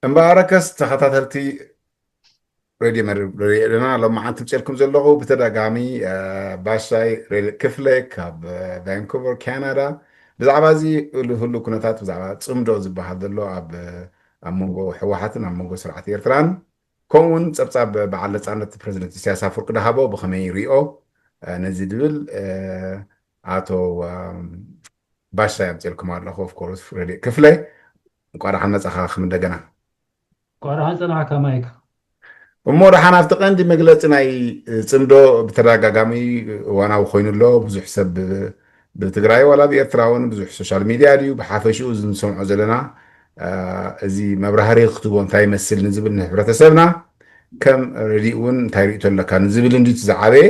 امباركس تخطاتلتي راديو مريب لنا لما عن تمثيلكم زلغو بتدعمي باشاي كفلك اب فانكوفر كندا بزعبا زي هلو كنتات بزعبا تصمدو زبهاد له اب منغو حواحاتن اب منغو سرعت يرتران كون صبصاب بعل صانت بريزيدنت سياسه فرق دهابو بخمي ريو نزي دبل اتو باشاي امثيلكم الله اوف كورس راديو كفلي እንኳን ደሓን መጻኻ እንደገና قرأت أنا كمايك. እሞ ደሓን ኣብቲ ቀንዲ መግለፂ ናይ ፅምዶ ብተደጋጋሚ እዋናዊ ኮይኑ ኣሎ ብዙሕ ሰብ ብትግራይ ዋላ ብኤርትራ እውን ብዙሕ ሶሻል ሚድያ ድዩ ብሓፈሽኡ እዚ ንሰምዖ ዘለና እዚ መብራህሪ ክትቦ እንታይ ይመስል ንዝብል ንሕብረተሰብና ከም ረዲእ እውን እንታይ ርእቶ ኣለካ ንዝብል እንዲ ዝዓበየ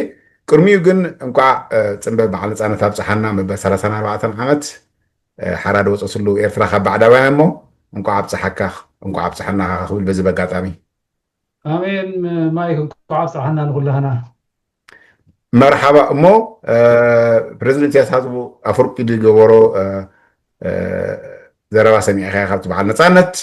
ቅድሚኡ ግን እንኳዕ ፅምበ በዓል ነፃነት ኣብፅሓና መበል 34 ዓመት ሓራድ ወፀስሉ ኤርትራ ካብ ባዕዳውያን እሞ እንኳዕ ኣብፅሓካ እንኳዕ ኣብፅሓና ክብል በዚ በጋጣሚ آمين مايك قاعد صحنا نقول هنا. مرحبا امو بريزيدنت ياسازبو افرق دي جبرو زربا سمي اخي خاطب على نصانت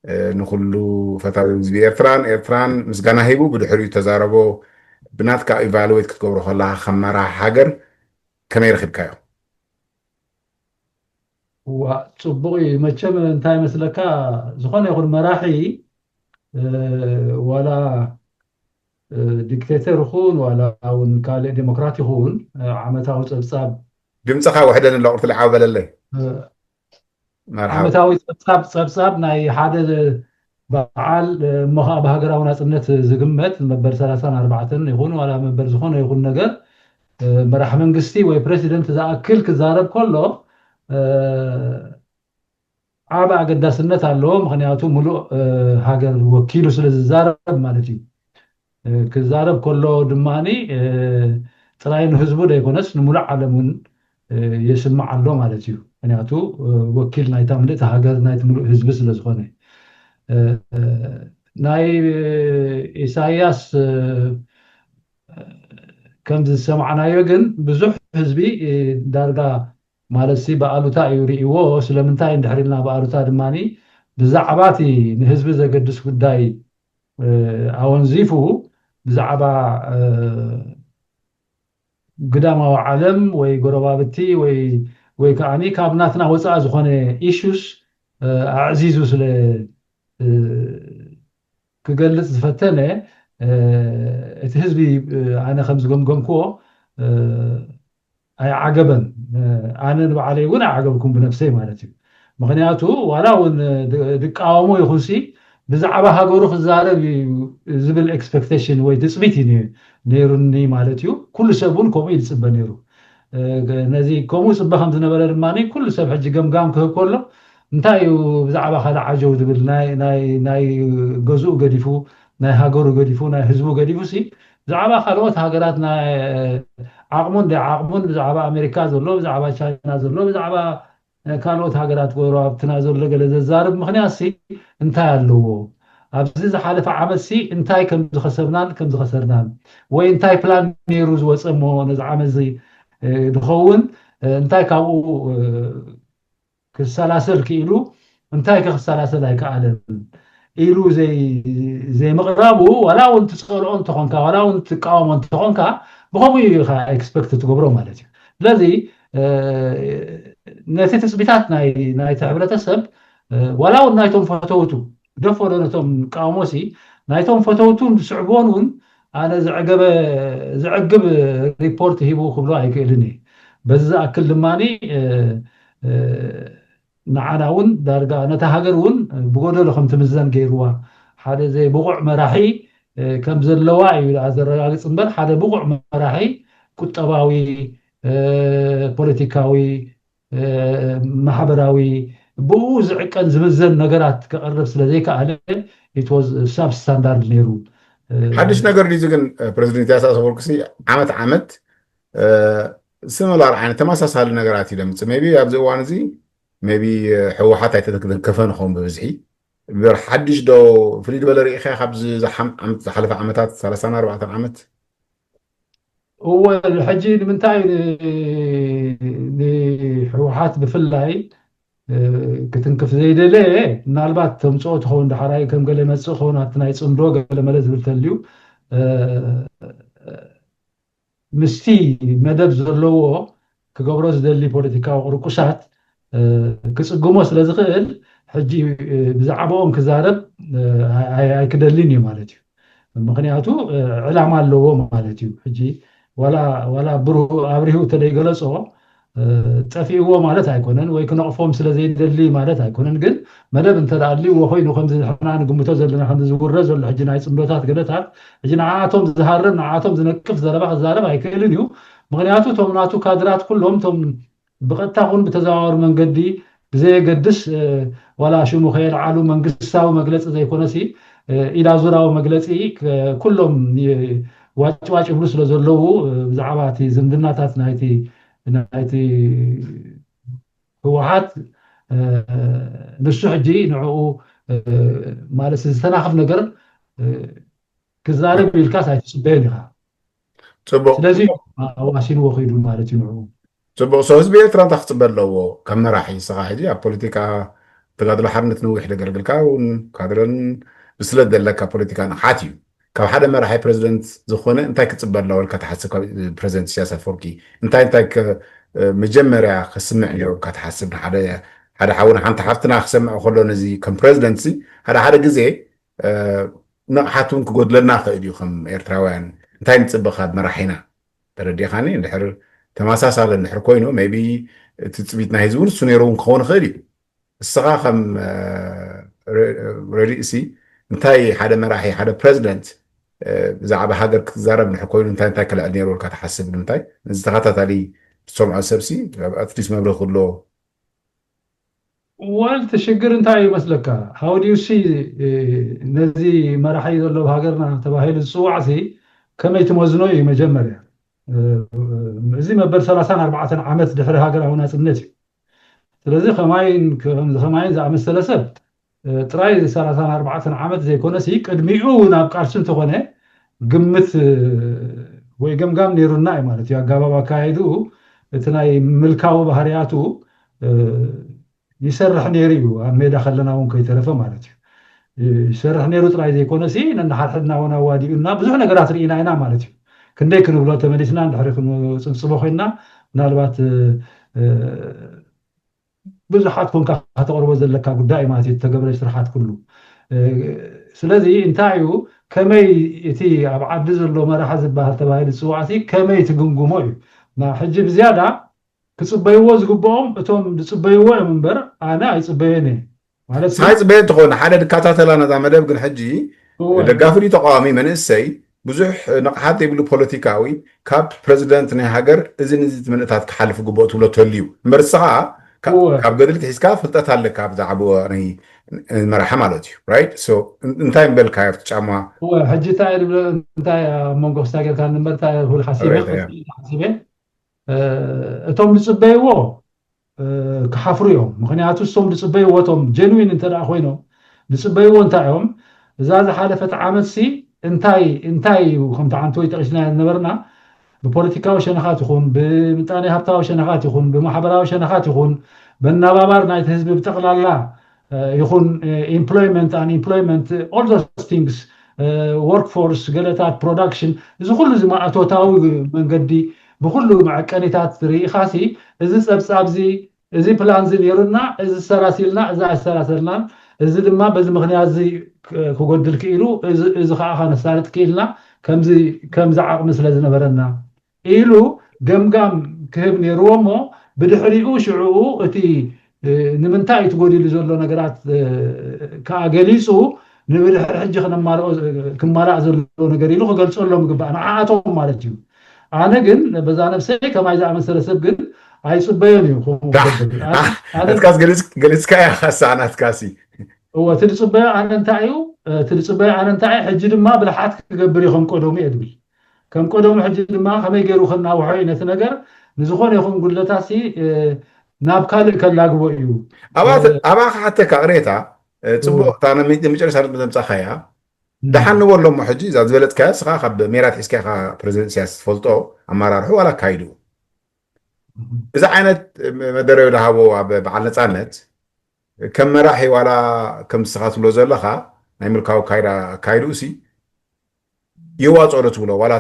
نخلو فتاوي زبي ايرتران مسغانا هيبو بدحريو تزاربو بناتكا ايفالويت كتقبرو خلاها خمرا حاجر كما يرخبكايو وتصبغي متشم انتاي مسلكا زخون يقول مراحي ولا ديكتاتور يخون ولا او كالي ديمقراطي يخون عمتاو صبصاب دمصخا وحدن لقرت العابل اللي مرحبا عمتاوي صبصاب ناي حدا بعال مخا بهاجراو ناصنت زغمت مبر 34 يخون ولا مبر زخون يخون ነገር መራሒ መንግስቲ ወይ ፕሬሲደንት ዝኣክል ክዛረብ ከሎ ዓባ ኣገዳስነት ኣለዎ ምክንያቱ ሙሉእ ሃገር ወኪሉ ስለ ዝዛረብ ማለት እዩ ክዛረብ ከሎ ድማኒ ጥራይ ንህዝቡ ደይኮነስ ንሙሉእ ዓለም እውን የስማዕ ኣሎ ማለት እዩ ምክንያቱ ወኪል ናይታ ምልእቲ ሃገር ናይቲ ሙሉእ ህዝቢ ስለ ዝኾነ ናይ ኢሳያስ ከም ዝሰማዕናዮ ግን ብዙሕ ህዝቢ ዳርጋ ማለሲ በኣሉታ እዩ ርእይዎ ስለምንታይ እንድሕሪልና በኣሉታ ድማኒ ብዛዕባ እቲ ንህዝቢ ዘገድስ ጉዳይ ኣወንዚፉ ብዛዕባ ግዳማዊ ዓለም ወይ ጎረባብቲ ወይ ከዓኒ ካብ ናትና ወፃኢ ዝኾነ ኢሹስ ኣዕዚዙ ስለ ክገልጽ ዝፈተነ እቲ ህዝቢ ኣነ ከም ዝገምገምክዎ ኣይዓገበን ኣነ ንባዕለይ እውን ኣይዓገብኩም ብነፍሰይ ማለት እዩ ምክንያቱ ዋላ እውን ድቃወሞ ይኹንሲ ብዛዕባ ሃገሩ ክዛረብ ዝብል ኤክስፔክቴሽን ወይ ትፅቢት እዩ ነይሩኒ ማለት እዩ ኩሉ ሰብ እውን ከምኡ ይፅበ ነይሩ ነዚ ከምኡ ፅበ ከም ዝነበረ ድማኒ ኩሉ ሰብ ሕጂ ገምጋም ክህብ ከሎ እንታይ እዩ ብዛዕባ ካል ዓጀው ዝብል ናይ ገዝኡ ገዲፉ ናይ ሃገሩ ገዲፉ ናይ ህዝቡ ገዲፉ ሲ ብዛዕባ ካልኦት ሃገራት ናይ ዓቕሙን ደዓቕሙን ብዛዕባ ኣሜሪካ ዘሎ ብዛዕባ ቻይና ዘሎ ብዛዕባ ካልኦት ሃገራት ጎረባብትና ዘሎ ገለ ዘዛርብ ምክንያት ሲ እንታይ ኣለዎ ኣብዚ ዝሓለፈ ዓመት ሲ እንታይ ከም ዝኸሰብናን ከም ዝኸሰርናን ወይ እንታይ ፕላን ነይሩ ዝወፀ እሞ ነዚ ዓመት እዚ ድኸውን እንታይ ካብኡ ክሰላሰል ክኢሉ እንታይ ክሰላሰል ኣይከኣለን ኢሉ ዘይምቕራቡ ዋላ እውን ትፀልኦ እንተኾንካ ዋላ እውን ትቃወሞ እንተኾንካ ብከምኡ ኢኻ ኤክስፔክት ትገብሮ ማለት እዩ ስለዚ ነቲ ትፅቢታት ናይቲ ሕብረተሰብ ዋላ እውን ናይቶም ፈተውቱ ደፈሮ ነቶም ቃወሞሲ ናይቶም ፈተውቱን ስዕቦን እውን ኣነ ዝዕግብ ሪፖርት ሂቡ ክብሎ ኣይክእልን እየ በዚ ዝኣክል ድማኒ ንዓና እውን ዳርጋ ነታ ሃገር እውን ብጎደሎ ከም ትምዘን ገይርዋ ሓደ ዘይ ብቑዕ መራሒ ከም ዘለዋ እዩ ዘረጋግፅ እምበር ሓደ ብቑዕ መራሒ ቁጠባዊ ፖለቲካዊ ማሕበራዊ ብኡ ዝዕቀን ዝምዘን ነገራት ከቕርብ ስለ ዘይከኣለ ኢትወዝ ሳብ ስታንዳርድ ነይሩ ሓድሽ ነገር ድዩ ግን ፕሬዚደንት ኢሳያስ ኣፈወርቂ ዓመት ስሚላር ዓይነት ተመሳሳሊ ነገራት እዩ ደምፅእ ሜቢ ኣብዚ እዋን እዚ ሜቢ ሕወሓት ኣይተተከፈን ኾን ብብዝሒ ሓድሽ ዶ ፍልይ ዝበለ ርኢኻ ካብዚ ዝሓለፈ ዓመታት 34 ዓመት هو الحجي ንምንታይ ንሕወሓት ብፍላይ ክትንክፍ ዘይደለ ምናልባት ተምፅኦ ትኸውን ዳሕራይ ከም ገለ መፅእ ኸውን ኣብቲ ናይ ፅምዶ ገለ መለ ዝብል ተልዩ ምስቲ መደብ ዘለዎ ክገብሮ ዝደሊ ፖለቲካዊ ቅርቁሳት ክፅግሞ ስለ ዝኽእል ሕጂ ብዛዕባኦም ክዛረብ ኣይክደልን እዩ ማለት እዩ ምክንያቱ ዕላማ ኣለዎ ማለት እዩ ሕጂ ዋላ ኣብሪሁ ተደይገለፆ ጠፊእዎ ማለት ኣይኮነን ወይ ክነቕፎም ስለ ዘይደሊ ማለት ኣይኮነን ግን መደብ እንተዳልይዎ ኮይኑ ከምዚ ንሕና ንግምቶ ዘለና ከምዚ ዝውረ ዘሎ ሕጂ ናይ ፅምዶታት ገለታት ሕጂ ንዓቶም ዝሃርብ ንዓቶም ዝነቅፍ ዘረባ ክዛረብ ኣይክእልን እዩ ምክንያቱ እቶም ናቱ ካድራት ኩሎም እቶም ብቐጥታ ኹን ብተዘዋወሪ መንገዲ ብዘየገድስ ዋላ ሽሙ ከየልዓሉ መንግስታዊ መግለፂ ዘይኮነሲ ኢዳዙራዊ መግለፂ ኩሎም ዋጭዋጭ ይብሉ ስለ ዘለዉ ብዛዕባ እቲ ዝምድናታት ናይቲ ህወሓት ንሱ ሕጂ ንዕኡ ማለት ዝተናኽፍ ነገር ክዛረብ ኢልካስ ኣይትፅበየን ኢኻ ስለዚ ኣዋሲንዎ ኸይዱ ማለት እዩ ንዕኡ ፅቡቅ ሰው ህዝቢ ኤርትራ እንታይ ክፅበ ኣለዎ ከም መራሒ ስኻ ሕጂ ኣብ ፖለቲካ ተጋድሎ ሓርነት ንዊሕ ዘገልግልካ እውን ካድረን ብስለት ዘለካ ፖለቲካ ንቕሓት እዩ ካብ ሓደ መራሒ ፕረዚደንት ዝኾነ እንታይ ክፅበ ኣለዎ ኢልካ ትሓስብ ካብ ፕረዚደንት ኢሳያስ ኣፈወርቂ እንታይ መጀመርያ ክስምዕ ነይሩካ ትሓስብ ሓደ ሓውን ሓንቲ ሓፍትና ክሰምዕ ከሎ ነዚ ከም ፕረዚደንት ሓደ ግዜ ንቕሓት እውን ክጎድለና ክእል እዩ ከም ኤርትራውያን እንታይ ንፅበ ካብ መራሒና ተረዲኻኒ እንድሕር ተመሳሳሊ እንድሕር ኮይኑ ሜቢ እቲ ፅቢት ናይ ህዝቢ ንሱ ነይሩ እውን ክኸውን ይኽእል እዩ እስኻ ከም ረዲእሲ እንታይ ሓደ መራሒ ሓደ ፕረዚደንት ብዛዕባ ሃገር ክትዛረብ ንድሕር ኮይኑ እንታይ ክልዕል ነይሩ ኢልካ ትሓስብ ንምንታይ እዚ ተኸታታሊ ዝሰምዖ ሰብሲ ኣትሊስት መብርህ ክህሎ ወልቲ ሽግር እንታይ እዩ ይመስለካ ሃውዲዩሲ ነዚ መራሒ ዘሎ ሃገርና ተባሂሉ ዝፅዋዕ ከመይ ትመዝኖ እዩ መጀመርያ እዚ መበል 34 ዓመት ድሕሪ ሃገራዊ ናፅነት እዩ ስለዚ ከማይን ዝኣመሰለ ሰብ ጥራይ 34 ዓመት ዘይኮነሲ ቅድሚኡ ናብ ቃልሲ እንተኾነ ግምት ወይ ገምጋም ነይሩና እዩ ማለት እዩ ኣጋባብ ኣካይዱ እቲ ናይ ምልካዊ ባህርያቱ ይሰርሕ ነይሩ እዩ ኣብ ሜዳ ከለና እውን ከይተረፈ ማለት እዩ ይሰርሕ ነይሩ ጥራይ ዘይኮነሲ ነናሓድሕድና እውን ኣዋዲኡና ብዙሕ ነገራት ርኢና ኢና ማለት እዩ ክንደይ ክንብሎ ተመሊስና እንድሕሪ ክንፅብፅቦ ኮይና ምናልባት ብዙሓት ኮንካ ከተቕርቦ ዘለካ ጉዳይ ማለት እዩ ተገብረ ስራሓት ኩሉ ስለዚ እንታይ እዩ ከመይ እቲ ኣብ ዓዲ ዘሎ መራሒ ዝበሃል ተባሂሉ ዝፅዋዕ ከመይ ትግምግሞ እዩ ሕጂ ብዝያዳ ክፅበይዎ ዝግብኦም እቶም ዝፅበይዎ እዮም እምበር ኣነ ኣይፅበየን ማለት ሳይ ፅበየ እንትኾነ ሓደ ድካታተላ ነዛ መደብ ግን ሕጂ ደጋፊ ተቃዋሚ መንእሰይ ብዙሕ ንቕሓት ዘይብሉ ፖለቲካዊ ካብ ፕረዚደንት ናይ ሃገር እዝን እዚ ትምንእታት ክሓልፍ ግብኦ ትብሎ ተልዩ እምበር እስኻ ካብ ገድሊ ትሒዝካ ፍልጠት ኣለካ ብዛዕባ ናይ መራሒ ማለት እዩ ራይት ሶ እንታይ ንበልካ ኣብቲ ጫማ ሕጂ እንታይ ኣብ መንጎ ክስታ ጌርካ ንበር እንታይ ሓሲበ እቶም ዝፅበይዎ ክሓፍሩ እዮም ምክንያቱ እሶም ዝፅበይዎ እቶም ጀንዊን እንተደኣ ኮይኖም ዝፅበይዎ እንታይ እዮም እዛ ዝሓለፈት ዓመት እንታይ እዩ ከምቲ ዓንተ ወይ ጠቂስና ነበርና ብፖለቲካዊ ሸነኻት ይኹን ብምጣኔ ሃብታዊ ሸነኻት ይኹን ብማሕበራዊ ሸነኻት ይኹን በናባባር ናይቲ ህዝቢ ብጠቕላላ ይኹን ኤምፕሎይመንት አንኤምፕሎይመንት ኦል ዞስ ቲንግስ ወርክፎርስ ገለታት ፕሮዳክሽን እዚ ኩሉ ዝማእቶታዊ መንገዲ ብኩሉ መዐቀኒታት ርኢኻሲ እዚ ፀብፃብዚ እዚ ፕላን ዚ ነይሩና እዚ ሰራሲልና እዚ ኣይሰራሰልናን እዚ ድማ በዚ ምክንያት እዚ ክጎድል ክኢሉ እዚ ከዓ ከነሳልጥ ክኢልና ከምዚ ዓቕሚ ስለ ዝነበረና ኢሉ ገምጋም ክህብ ነይርዎ እሞ ብድሕሪኡ ሽዑኡ እቲ ንምንታይ እዩ ትጎዲሉ ዘሎ ነገራት ከዓ ገሊፁ ንብድሕሪ ሕጂ ክመላእ ዘሎ ነገር ኢሉ ክገልፀሎም ግባእ ንዓኣቶም ማለት እዩ ኣነ ግን በዛ ነብሰይ ከማይ ዝኣመሰለ ሰብ ግን ኣይፅበዮን እዩ ኣትካስ ገሊፅካ እያ ካሳዕናትካሲ ትልፅበዮ ኣነ እንታይ እዩ ትልፅበዮ ኣነ እንታይ ሕጂ ድማ ብልሓት ክገብር ከም ቀደሙ እየ ድብል ከም ቀደሙ ሕጂ ድማ ከመይ ገይሩ ክናውሖ ነቲ ነገር ንዝኾነ ይኹን ጉድለታሲ ናብ ካልእ ከላግቦ እዩ ኣባኻ ሓተካ ቅሬታ ፅቡቅ እታ መጨረሻ ዘምፃኻ እያ ደሓንዎ ኣሎሞ ሕጂ እዛ ዝበለፅካያ ስኻ ካብ ሜራት ሒዝካ ኢኻ ፕረዚደንት ኢሳያስ ዝፈልጦ ኣመራርሑ ዋላ ኣካይዱ እዚ ዓይነት መደረዩ ዝሃቦ ኣብ በዓል ነፃነት ከም መራሒ ዋላ ከም ንስኻ ትብሎ ዘለኻ ናይ ምልካዊ ካይዱ እሲ ይዋፅኦ ዶ ትብሎ ዋላ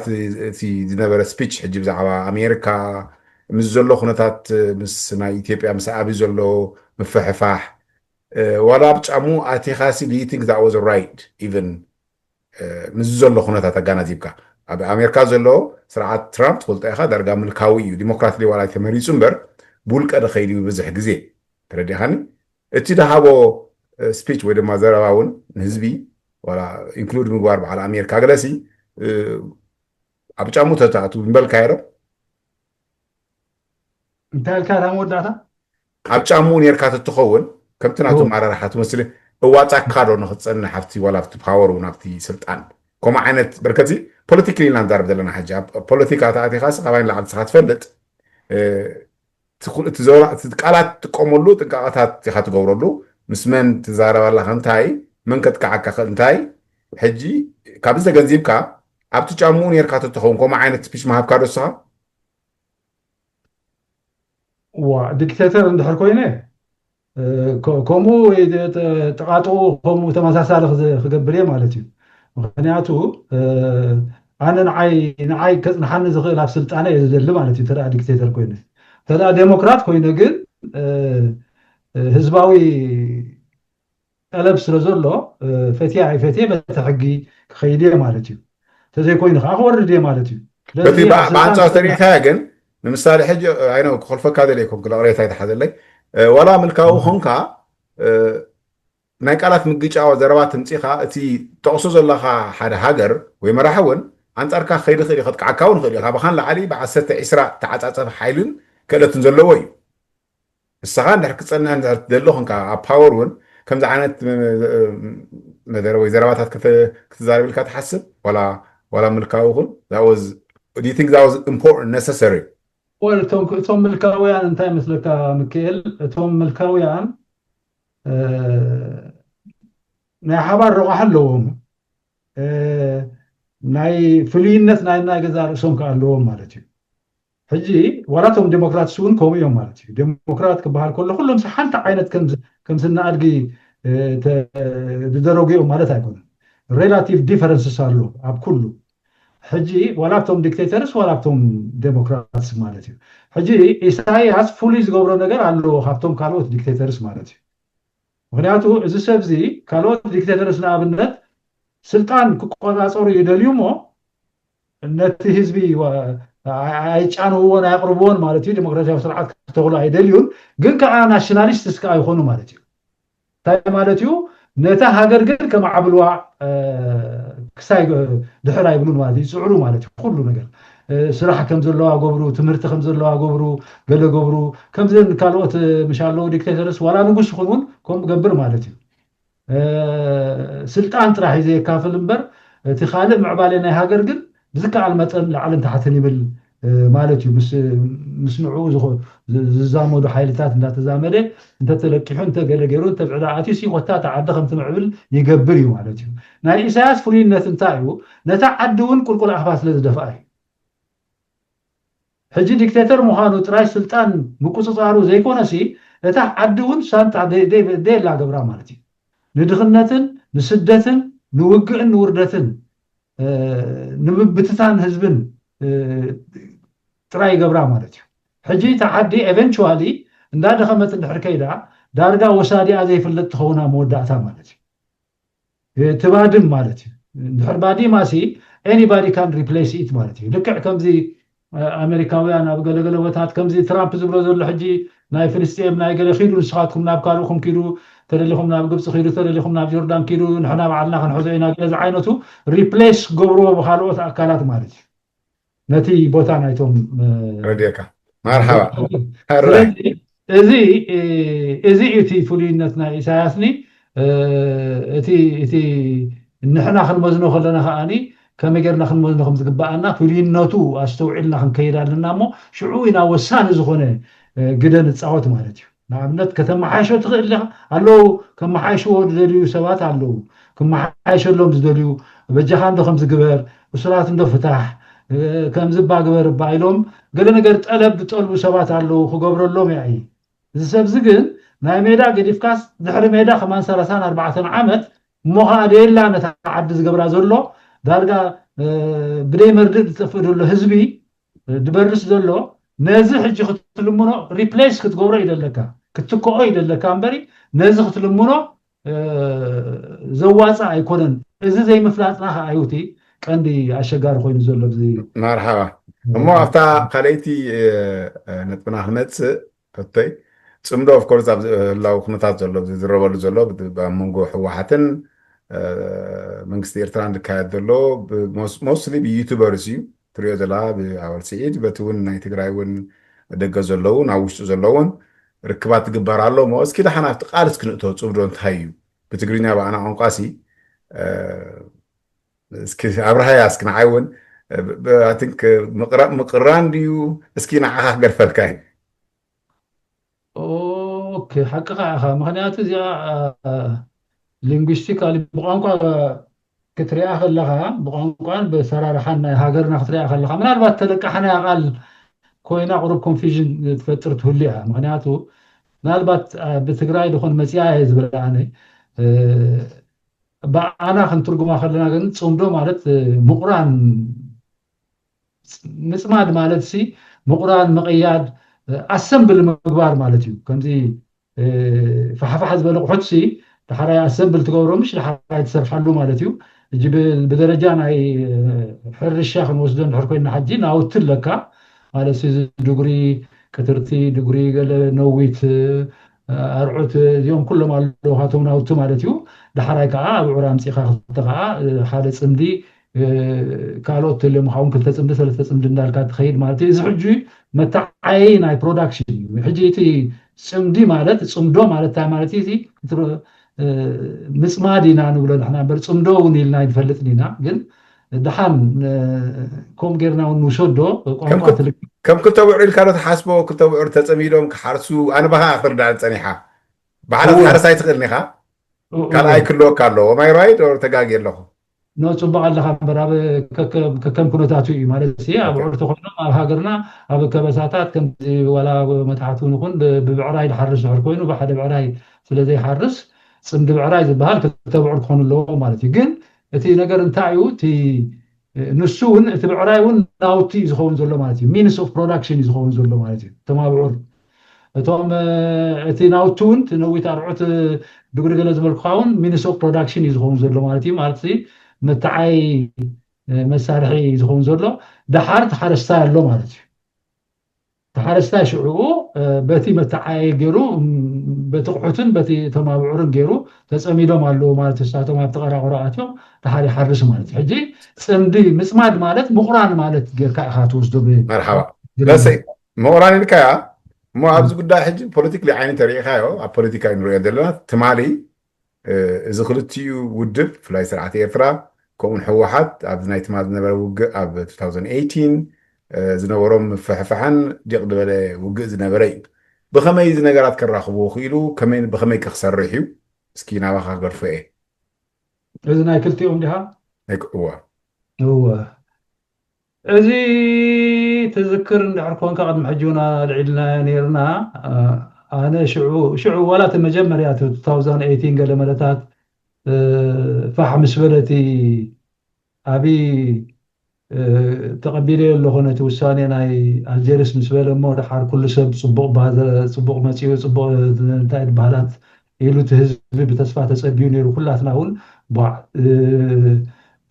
እቲ ዝነበረ ስፒች ሕጂ ብዛዕባ ኣሜሪካ ምስ ዘሎ ኩነታት ምስ ናይ ኢትዮጵያ ምስ ኣብዩ ዘሎ ምፍሕፋሕ ዋላ ብጫሙ ኣቲኻሲ ዱ ዩ ቲንክ ዛት ዋዝ ራይት ኢቨን ምስ ዘሎ ኩነታት ኣጋናዚብካ ኣብ ኣሜሪካ ዘሎ ስርዓት ትራምፕ ትፈልጦ ኢኻ ዳርጋ ምልካዊ እዩ ዲሞክራት ዋላ ተመሪፁ እምበር ብውልቀ ደኸይዱ ብዙሕ ግዜ ተረዲኻኒ እቲ ደሃቦ ስፒች ወይ ድማ ዘረባ እውን ንህዝቢ ዋላ ኢንክሉድ ምግባር በዓል ኣሜሪካ ገለሲ ኣብ ጫሙ ተታእቱ ንበልካ ይሮ እንታይ ኢልካ እታ መወዳእታ ኣብ ጫሙ ነርካ ትትኸውን ከምቲ ናቱ ማራርሓ ትመስሊ እዋፃካ ዶ ንክትፀንሕ ኣብቲ ዋላ ኣብቲ ፓወር እውን ኣብቲ ስልጣን ከምኡ ዓይነት በርከዚ ፖለቲካሊ ኢና ንዛረብ ዘለና ሕጂ ፖለቲካ ተኣቲኻስ ካባይን ላዕሊ ስኻ ትፈልጥ እቲ ቃላት ትጥቀመሉ ጥንቃቐታት ኢኻ ትገብረሉ ምስ መን ትዛረባላ እንታይ መን ከጥቃዓካ እንታይ ሕጂ ካብ ዝተገንዚብካ ኣብቲ ጫሙኡ ነርካ ትትኸውን ከምኡ ዓይነት ስፒች ምሃብካ ዶ ስኻ ዲክቴተር እንድሕር ኮይነ ከምኡ ጥቃጥቁ ከምኡ ተመሳሳሊ ክገብር እየ ማለት እዩ ምክንያቱ ኣነ ንዓይ ከፅንሓኒ ዝኽእል ኣብ ስልጣነ እየ ዝደሊ ማለት እዩ ተደኣ ዲክቴተር ኮይነ ተደኣ ዴሞክራት ኮይነ ግን ህዝባዊ ጠለብ ስለ ዘሎ ፈትየ ኣይፈትየ በቲ ሕጊ ክኸይድ እየ ማለት እዩ ተዘይኮይኑ ከዓ ክወርድ እየ ማለት እዩ በቲ ብኣንፃር ተሪእካያ ግን ንምሳሌ ሕጂ ኣይነ ክኸልፈካ ዘልየኩም ክለቕሬታ ይተሓዘለይ ዋላ ምልካዊ ኮንካ ናይ ቃላት ምግጫ ዘረባ ትምፂኻ እቲ ተቕሶ ዘለካ ሓደ ሃገር ወይ መራሒ እውን ኣንፃርካ ከይዲ ክእል ክትከዓካ እውን ክእል እዩ ካብኻን ላዕሊ ብዓሰርተ ዒስራ ተዓፃፀፍ ሓይልን ክእለትን ዘለዎ እዩ ንስኻ እንድሕር ክፀንሕ እንድሕር ትደሊ ኮንካ ኣብ ፓወር እውን ከምዚ ዓይነት መደረ ወይ ዘረባታት ክትዛረብ ኢልካ ትሓስብ ዋላ ምልካዊ ይኹን do you think that was important necessary እቶም ምልካውያን እንታይ መስለካ ምክኤል እቶም ምልካውያን ናይ ሓባር ረቑሓ ኣለዎም ናይ ፍሉይነት ናይ ገዛ ርእሶም ከዓ ኣለዎም ማለት እዩ ሕጂ ዋላቶም ዴሞክራትስ እውን ከምኡ እዮም ማለት እዩ ዴሞክራት ክበሃል ከሎ ኩሎም ሓንቲ ዓይነት ከም ስናኣድጊ ዝደረጉኦም ማለት ኣይኮነን ሬላቲቭ ዲፈረንስስ ኣሎ ኣብ ኩሉ ሕጂ ዋላብቶም ዲክቴተርስ ዋላብቶም ዴሞክራትስ ማለት እዩ ሕጂ ኢሳያስ ፍሉይ ዝገብሮ ነገር ኣለዎ ካብቶም ካልኦት ዲክቴተርስ ማለት እዩ ምክንያቱ እዚ ሰብ እዚ ካልኦት ዲክቴተርስ ንኣብነት ስልጣን ክቆፃፀሩ ይደልዩ ሞ ነቲ ህዝቢ ኣይጫንዎን ኣየቕርብዎን ማለት እዩ ዴሞክራሲያዊ ስርዓት ክተኽሉ ኣይደልዩን ግን ከዓ ናሽናሊስትስ ከዓ ይኾኑ ማለት እዩ እንታይ ማለት እዩ ነታ ሃገር ግን ከመዓብልዋ ክሳይ ድሕር ኣይብሉን ማለት እዩ ይፅዕሩ ማለት እዩ ኩሉ ነገር ስራሕ ከም ዘለዋ ገብሩ ትምህርቲ ከም ዘለዋ ገብሩ ገለ ገብሩ ከምዚ ካልኦት ምሻለው ዲክቴተርስ ዋላ ንጉስ ይኹን እውን ከምኡ ገብር ማለት እዩ ስልጣን ጥራሕ እዩ ዘየካፍል እምበር እቲ ካልእ ምዕባለ ናይ ሃገር ግን ብዝከኣል መጠን ላዕልን ታሕትን ይብል ማለት እዩ ምስ ንዕኡ ዝዛመዱ ሓይልታት እንዳተዛመደ እንተተለቂሑ እንተገለ ገይሩ እንተብዕዳ ኣትዩ ሲቆታ ተዓዲ ከም ትምዕብል ይገብር እዩ ማለት እዩ ናይ ኢሳያስ ፍሉይነት እንታይ እዩ ነታ ዓዲ እውን ቁልቁል ኣኽባ ስለ ዝደፍኣ እዩ ሕጂ ዲክቴተር ምዃኑ ጥራይ ስልጣን ምቁፅፃሩ ዘይኮነሲ እታ ዓዲ እውን ሳንታ ደየላ ገብራ ማለት እዩ ንድኽነትን ንስደትን ንውግእን ንውርደትን ንምብትታን ህዝብን ጥራይ ገብራ ማለት እዩ ሕጂ እታ ዓዲ ኤቨንቹዋሊ እንዳደኸመት እንድሕር ከይዳ ዳርጋ ወሳዲኣ ዘይፍለጥ ትኸውና መወዳእታ ማለት እዩ ትባድም ማለት እዩ እንድሕር ባዲማሲ ኤኒባዲ ካን ሪፕሌስ ኢት ማለት እዩ ልክዕ ከምዚ ኣሜሪካውያን ኣብ ገለገለ ቦታት ከምዚ ትራምፕ ዝብሎ ዘሎ ሕጂ ናይ ፍልስጤም ናይ ገለ ኺዱ ንስኻትኩም ናብ ካልእኹም ኪዱ ተደሊኹም ናብ ግብፂ ኺዱ ተደሊኹም ናብ ጆርዳን ኪዱ ንሕና ባዕልና ክንሕዞ ኢና ገዛ ዓይነቱ ሪፕሌስ ገብርዎ ብካልኦት ኣካላት ማለት እዩ ነቲ ቦታ ናይቶም ረድየካ መርሓባ እዚ እቲ ፍሉይነት ናይ ኢሳያስኒ እቲ ንሕና ክንመዝኖ ከለና ከዓኒ ከመይ ጌርና ክንመዝኖ ከም ዝግባአና ፍሉይነቱ ኣስተውዒልና ክንከይድ ኣለና እሞ ሽዑ ኢና ወሳኒ ዝኾነ ግደ ንፃወት ማለት እዩ ንኣብነት ከተመሓይሾ ትኽእል ኢኻ ኣለዉ ከመሓይሽዎ ዝደልዩ ሰባት ኣለዉ ክመሓይሸሎም ዝደልዩ በጃኻ እንዶ ከም ዝግበር እስራት እንዶ ፍታሕ ከም ዝባግበር ኢሎም ገለ ነገር ጠለብ ዝጠልቡ ሰባት ኣለዉ ክገብረሎም እያ እዚ ሰብዚ ግን ናይ ሜዳ ገዲፍካስ ድሕሪ ሜዳ ከማን 30 40 ዓመት ሞኻ ደላ ነታ ዓዲ ዝገብራ ዘሎ ዳርጋ ብደይ መርድእ ዝጠፍእ ዘሎ ህዝቢ ድበርስ ዘሎ ነዚ ሕጂ ክትልምኖ ሪፕሌስ ክትገብሮ ይደለካ ክትከኦ ይደለካ እምበሪ ነዚ ክትልምኖ ዘዋፅእ ኣይኮነን እዚ ዘይምፍላጥና ከዓ ኣዩቲ ቀንዲ ኣሸጋሪ ኮይኑ ዘሎ ብዚ መርሓባ እሞ ኣብታ ካልአይቲ ነጥብና ክነፅእ እተይ ፅምዶ ኦፍኮርስ ኣብ ህላዊ ኩነታት ዘሎ ዝረበሉ ዘሎ ኣብ መንጎ ሕወሓትን መንግስቲ ኤርትራ ዝካየድ ዘሎ ሞስትሊ ብዩቱበርስ እዩ ትሪኦ ዘለካ ብኣወል ስዒድ በቲ እውን ናይ ትግራይ እውን ደገ ዘለውን ኣብ ውሽጡ ዘለውን ርክባት ትግበር ኣሎ ሞ እስኪ ዳሓና ኣብቲ ቃል እስክንእቶ ፅምዶ እንታይ እዩ ብትግርኛ ብኣና ቋንቋሲ እስኪ ኣብርሃያ እስኪ ንዓይ እውን I think مقران ديو اسكينا عاها قرفلكاي اوكي حقيقة مخنيات زي لينغويستيكالي بقانقا كتريا خلها بقانقا بسرار حنا هاجرنا كتريا خلها من البات تلقحنا قال كوينا قرب كونفيجن تفترت هليها مخنياتو نالبات بتግራይ دخون مسيا يزبلاني بانا خنترجما خلنا ግን ጽምዶ ማለት ምቁራን ምጽማድ ማለት ሲ ምቁራን መቀያድ ኣሰምብል ምግባር ማለት እዩ ከምዚ ፈሓፋሕ ዝበለ ቁሑት ሲ ድሓራይ ኣሰምብል ትገብሮ ምሽ ድሓራይ ትሰርሓሉ ማለት እዩ እጂ ብደረጃ ናይ ሕርሻ ክንወስዶ እንድሕር ኮይና ሓጂ ናውቲ ለካ ማለት ሲ ድግሪ ከተርቲ ድግሪ ገለ ነዊት ኣርዑት እዚኦም ኩሎም ኣለዉ ካቶም ናውቲ ማለት እዩ ድሓራይ ከዓ ኣብ ዕራ ምፂኻ ክልተ ከዓ ሓደ ፅምዲ ካልኦት ለምኻውን ክልተ ፅምዲ ሰለስተ ፅምዲ እንዳልካ ትኸይድ ማለት እዩ እዚ ሕጂ መታዓይ ናይ ፕሮዳክሽን እዩ ሕጂ እቲ ፅምዲ ማለት ፅምዶ ማለት እንታይ ማለት እዩ ምፅማድ ኢና ንብሎ ንሕና እምበር ፅምዶ እውን ኢልና ይንፈልጥን ኢና ግን ድሓን ከምኡ ጌርና እውን ንውሰዶ ቋንቋ ከም ክልተ ውዕር ኢልካ ዶ ተሓስቦ ክልተ ውዕር ተፀሚዶም ክሓርሱ ኣነ ባኻ ክርዳእ ፀኒሓ ባዕላት ሓረስ ኣይትኽእልኒ ኢኻ ካልኣይ ክህልወካ ኣለዎ ማይ ራይድ ኦር ተጋጊ ኣለኹ نوصل على خبر كم كنوتاتو مالسي ابو عرتو خلنا هاجرنا ابو كبساتات كم ولا متعاتو نكون ببعراي الحرس حر كوينو بحد بعراي سلازي حرس صمد بعراي زبال كتبعر تكون له مالتي جن تي نجر نتاعيو تي نسون تبعرايون ناوتي زخون زلو مالتي مينس اوف برودكشن زخون زلو مالتي تمابعر توم تي ناوتون تنويت ارعت دغري ገለ ዝመልካውን ሚኒስ ኦፍ ፕሮዳክሽን ዝኸውን ዘሎ ማለት እዩ ማለት መታዓይ መሳርሒ ዝኸውን ዘሎ ድሓር ተሓረስታይ ኣሎ ማለት እዩ ተሓረስታይ ሽዑ በቲ መታዓይ ገይሩ በቲ ቁሑትን በቲ ተማብዑርን ገይሩ ተፀሚዶም ኣለዎ ማለት እሳቶም ኣብ ተቀራቅረኣትዮም ድሓር ይሓርስ ማለት እዩ ሕጂ ፅምዲ ምፅማድ ማለት ምቁራን ማለት ጌርካ ኢኻ ትወስዶ መርሓባ ለሰይ ምቁራን ኢልካያ مو عبز قدام حج بوليتيكلي عيني تاريخها أو بوليتيكا إنه يدلنا تمالي إذا خلتيو ودب في لاي سرعة إيرترا كون حوحات عبد نايت ماد نبر وجه عب 2018 زنورم فحفحن ديق دبله وجه زنبري بخمي زنجارات كراخبو خيلو كمان بخمي كخسر رحيو سكينا واخا غرفة إذا ناكلتيهم لها هيك هو እዚ تذكر نعرفون قد محجونا العيدنا نيرنا انا شعو ولا تمجمريا 2018 قال ملتات فحم سبلتي ابي تقبيلي اللي هنا توساني ناي الجيرس مسبل مو دحار كل سب صبوق بهذا صبوق ماتيو صبوق انتاي بحالات يلو تهزب بتسفات تصبيو نيرو كلاتنا هون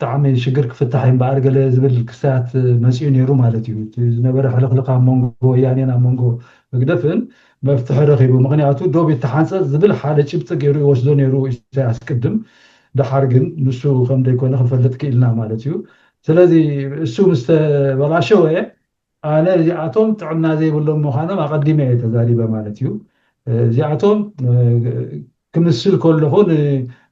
طعمي شجر كفتح ينبار قال زبل كسات مسيون يرو مالتي نبر حلقلقه مونغو يعني انا مونغو مقدفن مفتح رخيبو مغنياتو دوب يتحانص زبل حاله چبط غيرو يوسدو نيرو ياسقدم دحار ግን ንሱ ከም ደይኮነ ክፈልጥ ክኢልና ማለት እዩ ስለዚ እሱ ምስተ በላሸወ ኣነ እዚኣቶም ጥዕና ዘይብሎም ምዃኖም ኣቀዲመ ተዛሪበ ማለት እዩ እዚኣቶም كمسل كله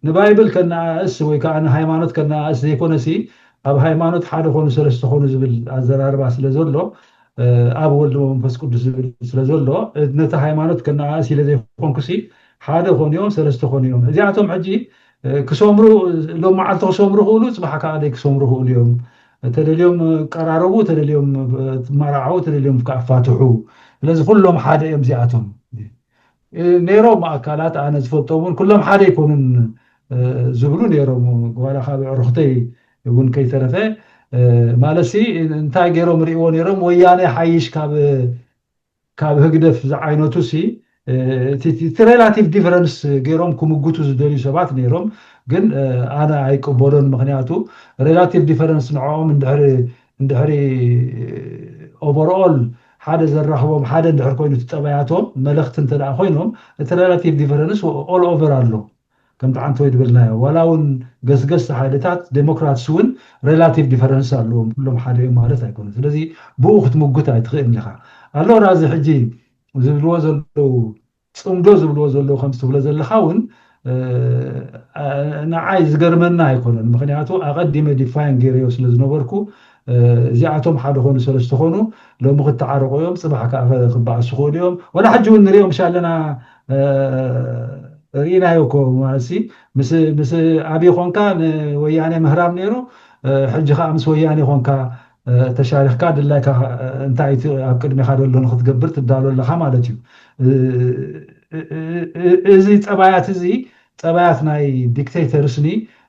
نبايبل كنا أس ويكأن هايمانوت كنا أس يكون سي أب هايمانوت حاله خون سلسة خون زبل الزرار باس لزولو أب ولو مفسكود زبل لزولو نتا هايمانوت كنا أس يلزي خون كسي حاله خون يوم سلسة خون يوم زياتهم حجي كسومرو لو ما عالتو كسومرو هولو صباح كعادي كسومرو هول اليوم ترى اليوم قرارو ترى اليوم مرعو ترى اليوم كعفاتحو لازم كلهم حاله يوم زياتهم ነይሮም ኣካላት ኣነ ዝፈልጦምን ኩሎም ሓደ ይኮኑን ዝብሉ ነይሮም ዋላ ካብ ዕሩኽተይ እውን ከይተረፈ ማለሲ እንታይ ገይሮም ሪእዎ ነይሮም ወያነ ሓይሽ ካብ ህግደፍ ዝዓይነቱ ሲ እቲ ሬላቲቭ ዲፈረንስ ገይሮም ክምግቱ ዝደልዩ ሰባት ነይሮም ግን ኣነ ኣይቅበሎን ምክንያቱ ሬላቲቭ ዲፈረንስ ንዕኦም እንድሕሪ ኦቨርኦል ሓደ ዘራኽቦም ሓደ እንድሕር ኮይኑ ትጠባያቶም መልእኽቲ እንተደኣ ኮይኖም እቲ ሬላቲቭ ዲፈረንስ ኦል ኦቨር ኣሎ ከምቲ ሓንቲ ወይ ድብልናዮ ዋላ እውን ገስገስ ሓይልታት ዴሞክራትስ እውን ሬላቲቭ ዲፈረንስ ኣለዎም ኩሎም ሓደ እዮም ማለት ኣይኮኑን ስለዚ ብኡ ክትምጉት ኣይትኽእልን ኢኻ ኣሎ ራዚ ሕጂ ዝብልዎ ዘለዉ ፅምዶ ዝብልዎ ዘለዉ ከም ዝትብሎ ዘለካ እውን ንዓይ ዝገርመና ኣይኮነን ምክንያቱ ኣቐዲመ ዲፋይን ገይረዮ ስለ ዝነበርኩ እዚኣቶም ሓደ ኮኑ ሰለስተ ኮኑ ሎሚ ክተዓረቑ እዮም ፅባሕ ከዓ ክበኣሱ ክእሉ እዮም ወላ ሕጂ እውን ንሪኦም ሻለና ርኢናዮ ኮ ማለሲ ምስ ኣብይ ኮንካ ንወያኔ ምህራብ ነይሩ ሕጂ ከዓ ምስ ወያኔ ኮንካ ተሻሪኽካ ድላይካ እንታይ ኣብ ቅድሚካ ደሎ ንክትገብር ትዳሎ ኣለካ ማለት እዩ እዚ ፀባያት እዚ ፀባያት ናይ ዲክቴተርስኒ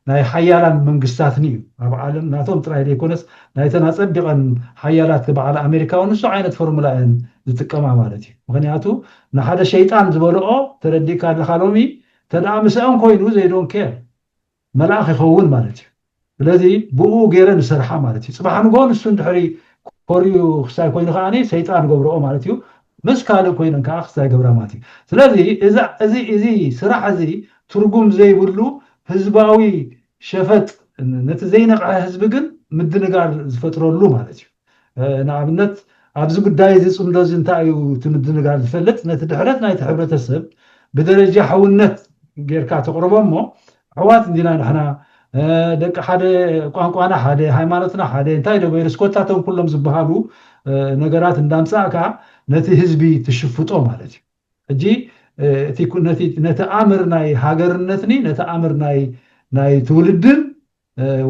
ናይ ሓያላን መንግስታትኒ እዩ ኣብ ዓለም ናቶም ጥራይ ዘይኮነስ ናይተን ኣፀቢቐን ሓያላት በዓል ኣሜሪካ እውን ንሱ ዓይነት ፎርሙላ እየን ዝጥቀማ ማለት እዩ ምክንያቱ ንሓደ ሸይጣን ዝበልኦ ተረዲእካ ኣለካ ሎሚ ተደኣ ምስአን ኮይኑ ዘይዶን ኬር መልኣኽ ይኸውን ማለት እዩ ስለዚ ብኡ ገይረን ዝሰርሓ ማለት እዩ ፅባሕ ንጎ ንሱ እንድሕሪ ኮርዩ ክሳይ ኮይኑ ከዓኒ ሰይጣን ገብርኦ ማለት እዩ ምስ ካልእ ኮይነን ከዓ ክሳይ ገብራ ማለት እዩ ስለዚ እዚ ስራሕ እዚ ትርጉም ዘይብሉ ህዝባዊ ሸፈጥ ነቲ ዘይነቕዐ ህዝቢ ግን ምድንጋር ዝፈጥረሉ ማለት እዩ ንኣብነት ኣብዚ ጉዳይ እዚ ፅምዶ እዚ እንታይ እዩ እቲ ምድንጋር ዝፈልጥ ነቲ ድሕረት ናይቲ ሕብረተሰብ ብደረጃ ሓውነት ጌርካ ተቕርቦ እሞ ኣሕዋት እንዲና ንሕና ደቂ ሓደ ቋንቋና ሓደ ሃይማኖትና ሓደ እንታይ ደ ቨይረስኮታቶም ኩሎም ዝበሃሉ ነገራት እንዳምፃእካ ነቲ ህዝቢ ትሽፍጦ ማለት እዩ ሕጂ ነቲ ኣምር ናይ ሃገርነትኒ ነቲ ኣምር ናይ ትውልድን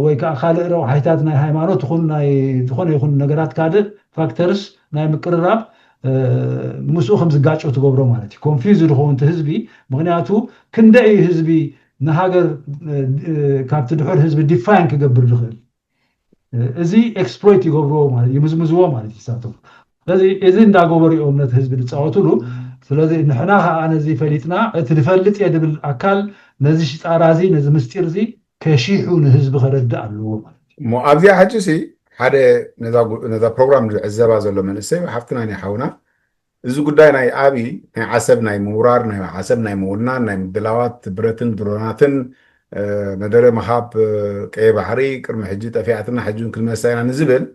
ወይ ከዓ ካልእ ረብሓይታት ናይ ሃይማኖት ዝኾነ ይኹን ነገራት ካልእ ፋክተርስ ናይ ምቅርራብ ምስኡ ከም ዝጋጮ ትገብሮ ማለት እዩ ኮንፊውዝ ዝኸውን እቲ ህዝቢ ምክንያቱ ክንደይ ህዝቢ ንሃገር ካብቲ ድሑር ህዝቢ ዲፋይን ክገብር ዝኽእል እዚ ኤክስፕሎይት ይገብርዎ ማለት ይምዝምዝዎ ማለት ይሳተፉ ስለዚ እዚ እንዳገበሩ እዮም ነቲ ህዝቢ ዝፃወትሉ ስለዚ ንሕና ከዓ ነዚ ፈሊጥና እቲ ዝፈልጥ እየ ድብል ኣካል ነዚ ሽጣራ እዚ ነዚ ምስጢር እዚ ከሺሑ ንህዝቢ ከረድእ ኣለዎ ማለት እዩ እሞ ኣብዚኣ ሕጂ ሲ ሓደ ነዛ ፕሮግራም ዝዕዘባ ዘሎ መንእሰይ ሓፍትና ናይ ሓውና እዚ ጉዳይ ናይ ኣብይ ናይ ዓሰብ ናይ ምውራር ናይ ዓሰብ ናይ ምውናን ናይ ምድላዋት ብረትን ድሮናትን መደረ መሃብ ቀይ ባሕሪ ቅድሚ ሕጂ ጠፊኣትና ሕጂ ክንመሳይና ንዝብል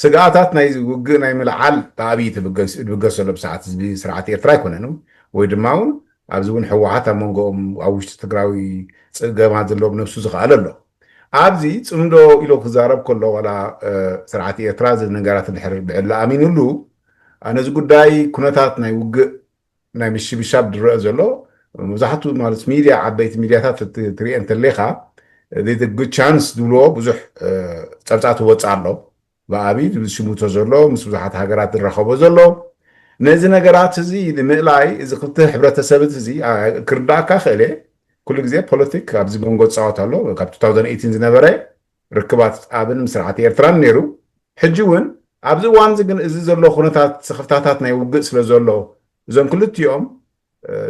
ስጋኣታት ናይ ውግእ ናይ ምልዓል ብኣብይ ትብገስ ዘሎ ብሰዓት ህዝቢ ስርዓት ኤርትራ ኣይኮነን ወይ ድማ እውን ኣብዚ እውን ሕወሓት ኣብ መንጎኦም ኣብ ውሽጢ ትግራዊ ፀገማት ዘለዎም ነብሱ ዝኽኣል ኣሎ ኣብዚ ፅምዶ ኢሎ ክዛረብ ከሎ ዋላ ስርዓት ኤርትራ ዝብል ነገራት እንድሕር ብዕላ ኣሚኑሉ ነዚ ጉዳይ ኩነታት ናይ ውግእ ናይ ምሽብሻብ ዝረአ ዘሎ መብዛሕትኡ ማለት ሚድያ ዓበይቲ ሚድያታት ትሪኦ እንተለኻ ጉድ ቻንስ ዝብልዎ ብዙሕ ፀብፃት ወፃ ኣሎ ብኣብይ ዝሽሙቶ ዘሎ ምስ ብዙሓት ሃገራት ዝረኸቦ ዘሎ ነዚ ነገራት እዚ ንምእላይ እዚ ክልተ ሕብረተሰብት እዚ ክርዳእካ ክእለ ኩሉ ግዜ ፖለቲክ ኣብዚ መንጎ ዝፃወት ኣሎ ካብ 2018 ዝነበረ ርክባት ኣብን ስርዓት ኤርትራን ነይሩ ሕጂ እውን ኣብዚ እዋን እዚ ግን እዚ ዘሎ ኩነታት ስኽፍታታት ናይ ውግእ ስለ ዘሎ እዞም ክልቲኦም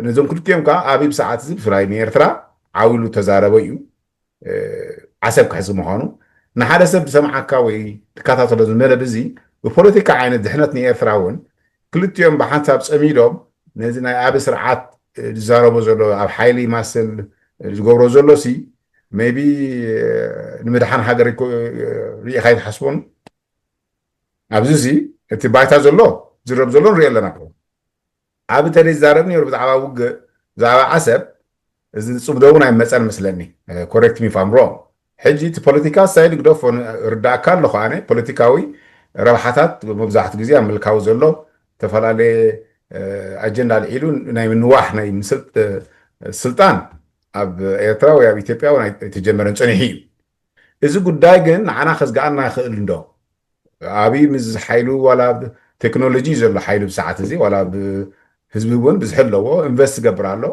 ነዞም ክልቲኦም ከዓ ኣብይ ብሰዓት እዚ ብፍላይ ንኤርትራ ዓዊሉ ተዛረበ እዩ ዓሰብ ክሕዚ ምዃኑ ንሓደ ሰብ ሰምዓካ ወይ ትከታተሎ ዝመደብ እዚ ብፖለቲካ ዓይነት ድሕነት ንኤርትራ እውን ክልቲኦም ብሓንሳብ ፀሚዶም ነዚ ናይ ኣብይ ስርዓት ዝዛረቦ ዘሎ ኣብ ሓይሊ ማስል ዝገብሮ ዘሎ ሲ ሜቢ ንምድሓን ሃገር ሪኢኻ ይትሓስቦን ኣብዚ እዚ እቲ ባይታ ዘሎ ዝረብ ዘሎ ንሪኦ ኣለና ኣብ ተለይ ዝዛረብ ነይሩ ብዛዕባ ውግእ ብዛዕባ ዓሰብ እዚ ፅምዶ እውን ኣይመፀን መስለኒ ኮሬክት ሚ ፋም ሮንግ ሕጂ እቲ ፖለቲካ ሳይድ ግደፎ ርዳእካ ኣለኹ ኣነ ፖለቲካዊ ረብሓታት መብዛሕትኡ ግዜ ኣብ ምልካዊ ዘሎ ዝተፈላለየ ኣጀንዳ ልዒሉ ናይ ምንዋሕ ናይ ስልጣን ኣብ ኤርትራ ወይ ኣብ ኢትዮጵያ እውን ኣይተጀመረን ፀኒሑ እዩ እዚ ጉዳይ ግን ንዓና ከዝገኣና ይኽእል እንዶ ኣብይ ምስ ሓይሉ ዋላ ቴክኖሎጂ ዘሎ ሓይሉ ብሰዓት እዚ ዋላ ህዝቢ እውን ብዝሕለዎ ኢንቨስት ገብር ኣሎ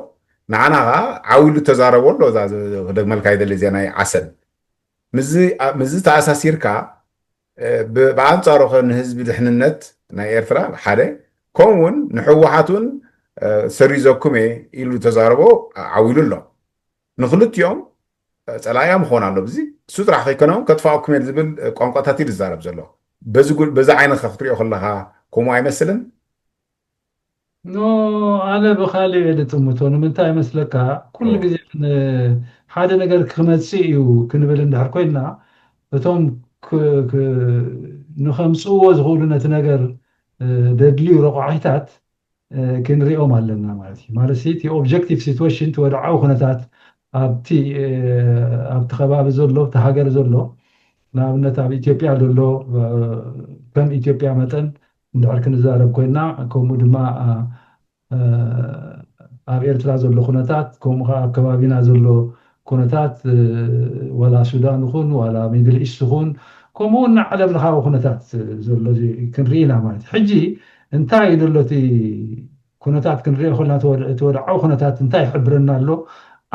ንዓና ከዓ ዓዊሉ ተዛረቦ ኣሎ እዛ ክደግመልካ ይደሊ እዚኣ ናይ ዓሰን ምዝ ተኣሳሲርካ ብኣንጻሩ ንህዝቢ ድሕንነት ናይ ኤርትራ ሓደ ከምኡ እውን ንሕወሓት እውን ሰሪዞኩም እየ ኢሉ ተዛረቦ ዓዊሉ ኣሎ ንክልቲኦም ፀላእያም ክኾን ኣሎ ብዚ እሱ ጥራሕ ከይኮነውን ከጥፋኣኩም እየ ዝብል ቋንቋታት እዩ ዝዛረብ ዘሎ በዚ ዓይነት ካ ክትሪኦ ከለካ ከምኡ ኣይመስልን ኖ ኣነ ብካሊእ እየ ዝጥምቶ ንምንታይ መስለካ ኩሉ ግዜ ሓደ ነገር ክመፅእ እዩ ክንብል እንድሕር ኮይና እቶም ንከምፅእዎ ዝኽእሉ ነቲ ነገር ደድልዩ ረቑሒታት ክንሪኦም ኣለና ማለት እዩ ማለት እቲ ኦብጀክቲቭ ሲትዌሽን ተወድዓዊ ኩነታት ኣብቲ ከባቢ ዘሎ እቲ ሃገር ዘሎ ንኣብነት ኣብ ኢትዮጵያ ዘሎ ከም ኢትዮጵያ መጠን እንድሕር ክንዛረብ ኮይና ከምኡ ድማ ኣብ ኤርትራ ዘሎ ኩነታት ከምኡ ከዓ ኣብ ከባቢና ዘሎ ኩነታት ወላ ሱዳን ይኹን ወላ ሚድል ኢስት ይኹን ከምኡ ንዓለም ለኻዊ ኩነታት ዘሎ ክንርኢና ማለት እዩ ሕጂ እንታይ እዩ ዘሎ እቲ ኩነታት ክንሪኦ ከለና እቲ ወድዓዊ ኩነታት እንታይ ይሕብረና ኣሎ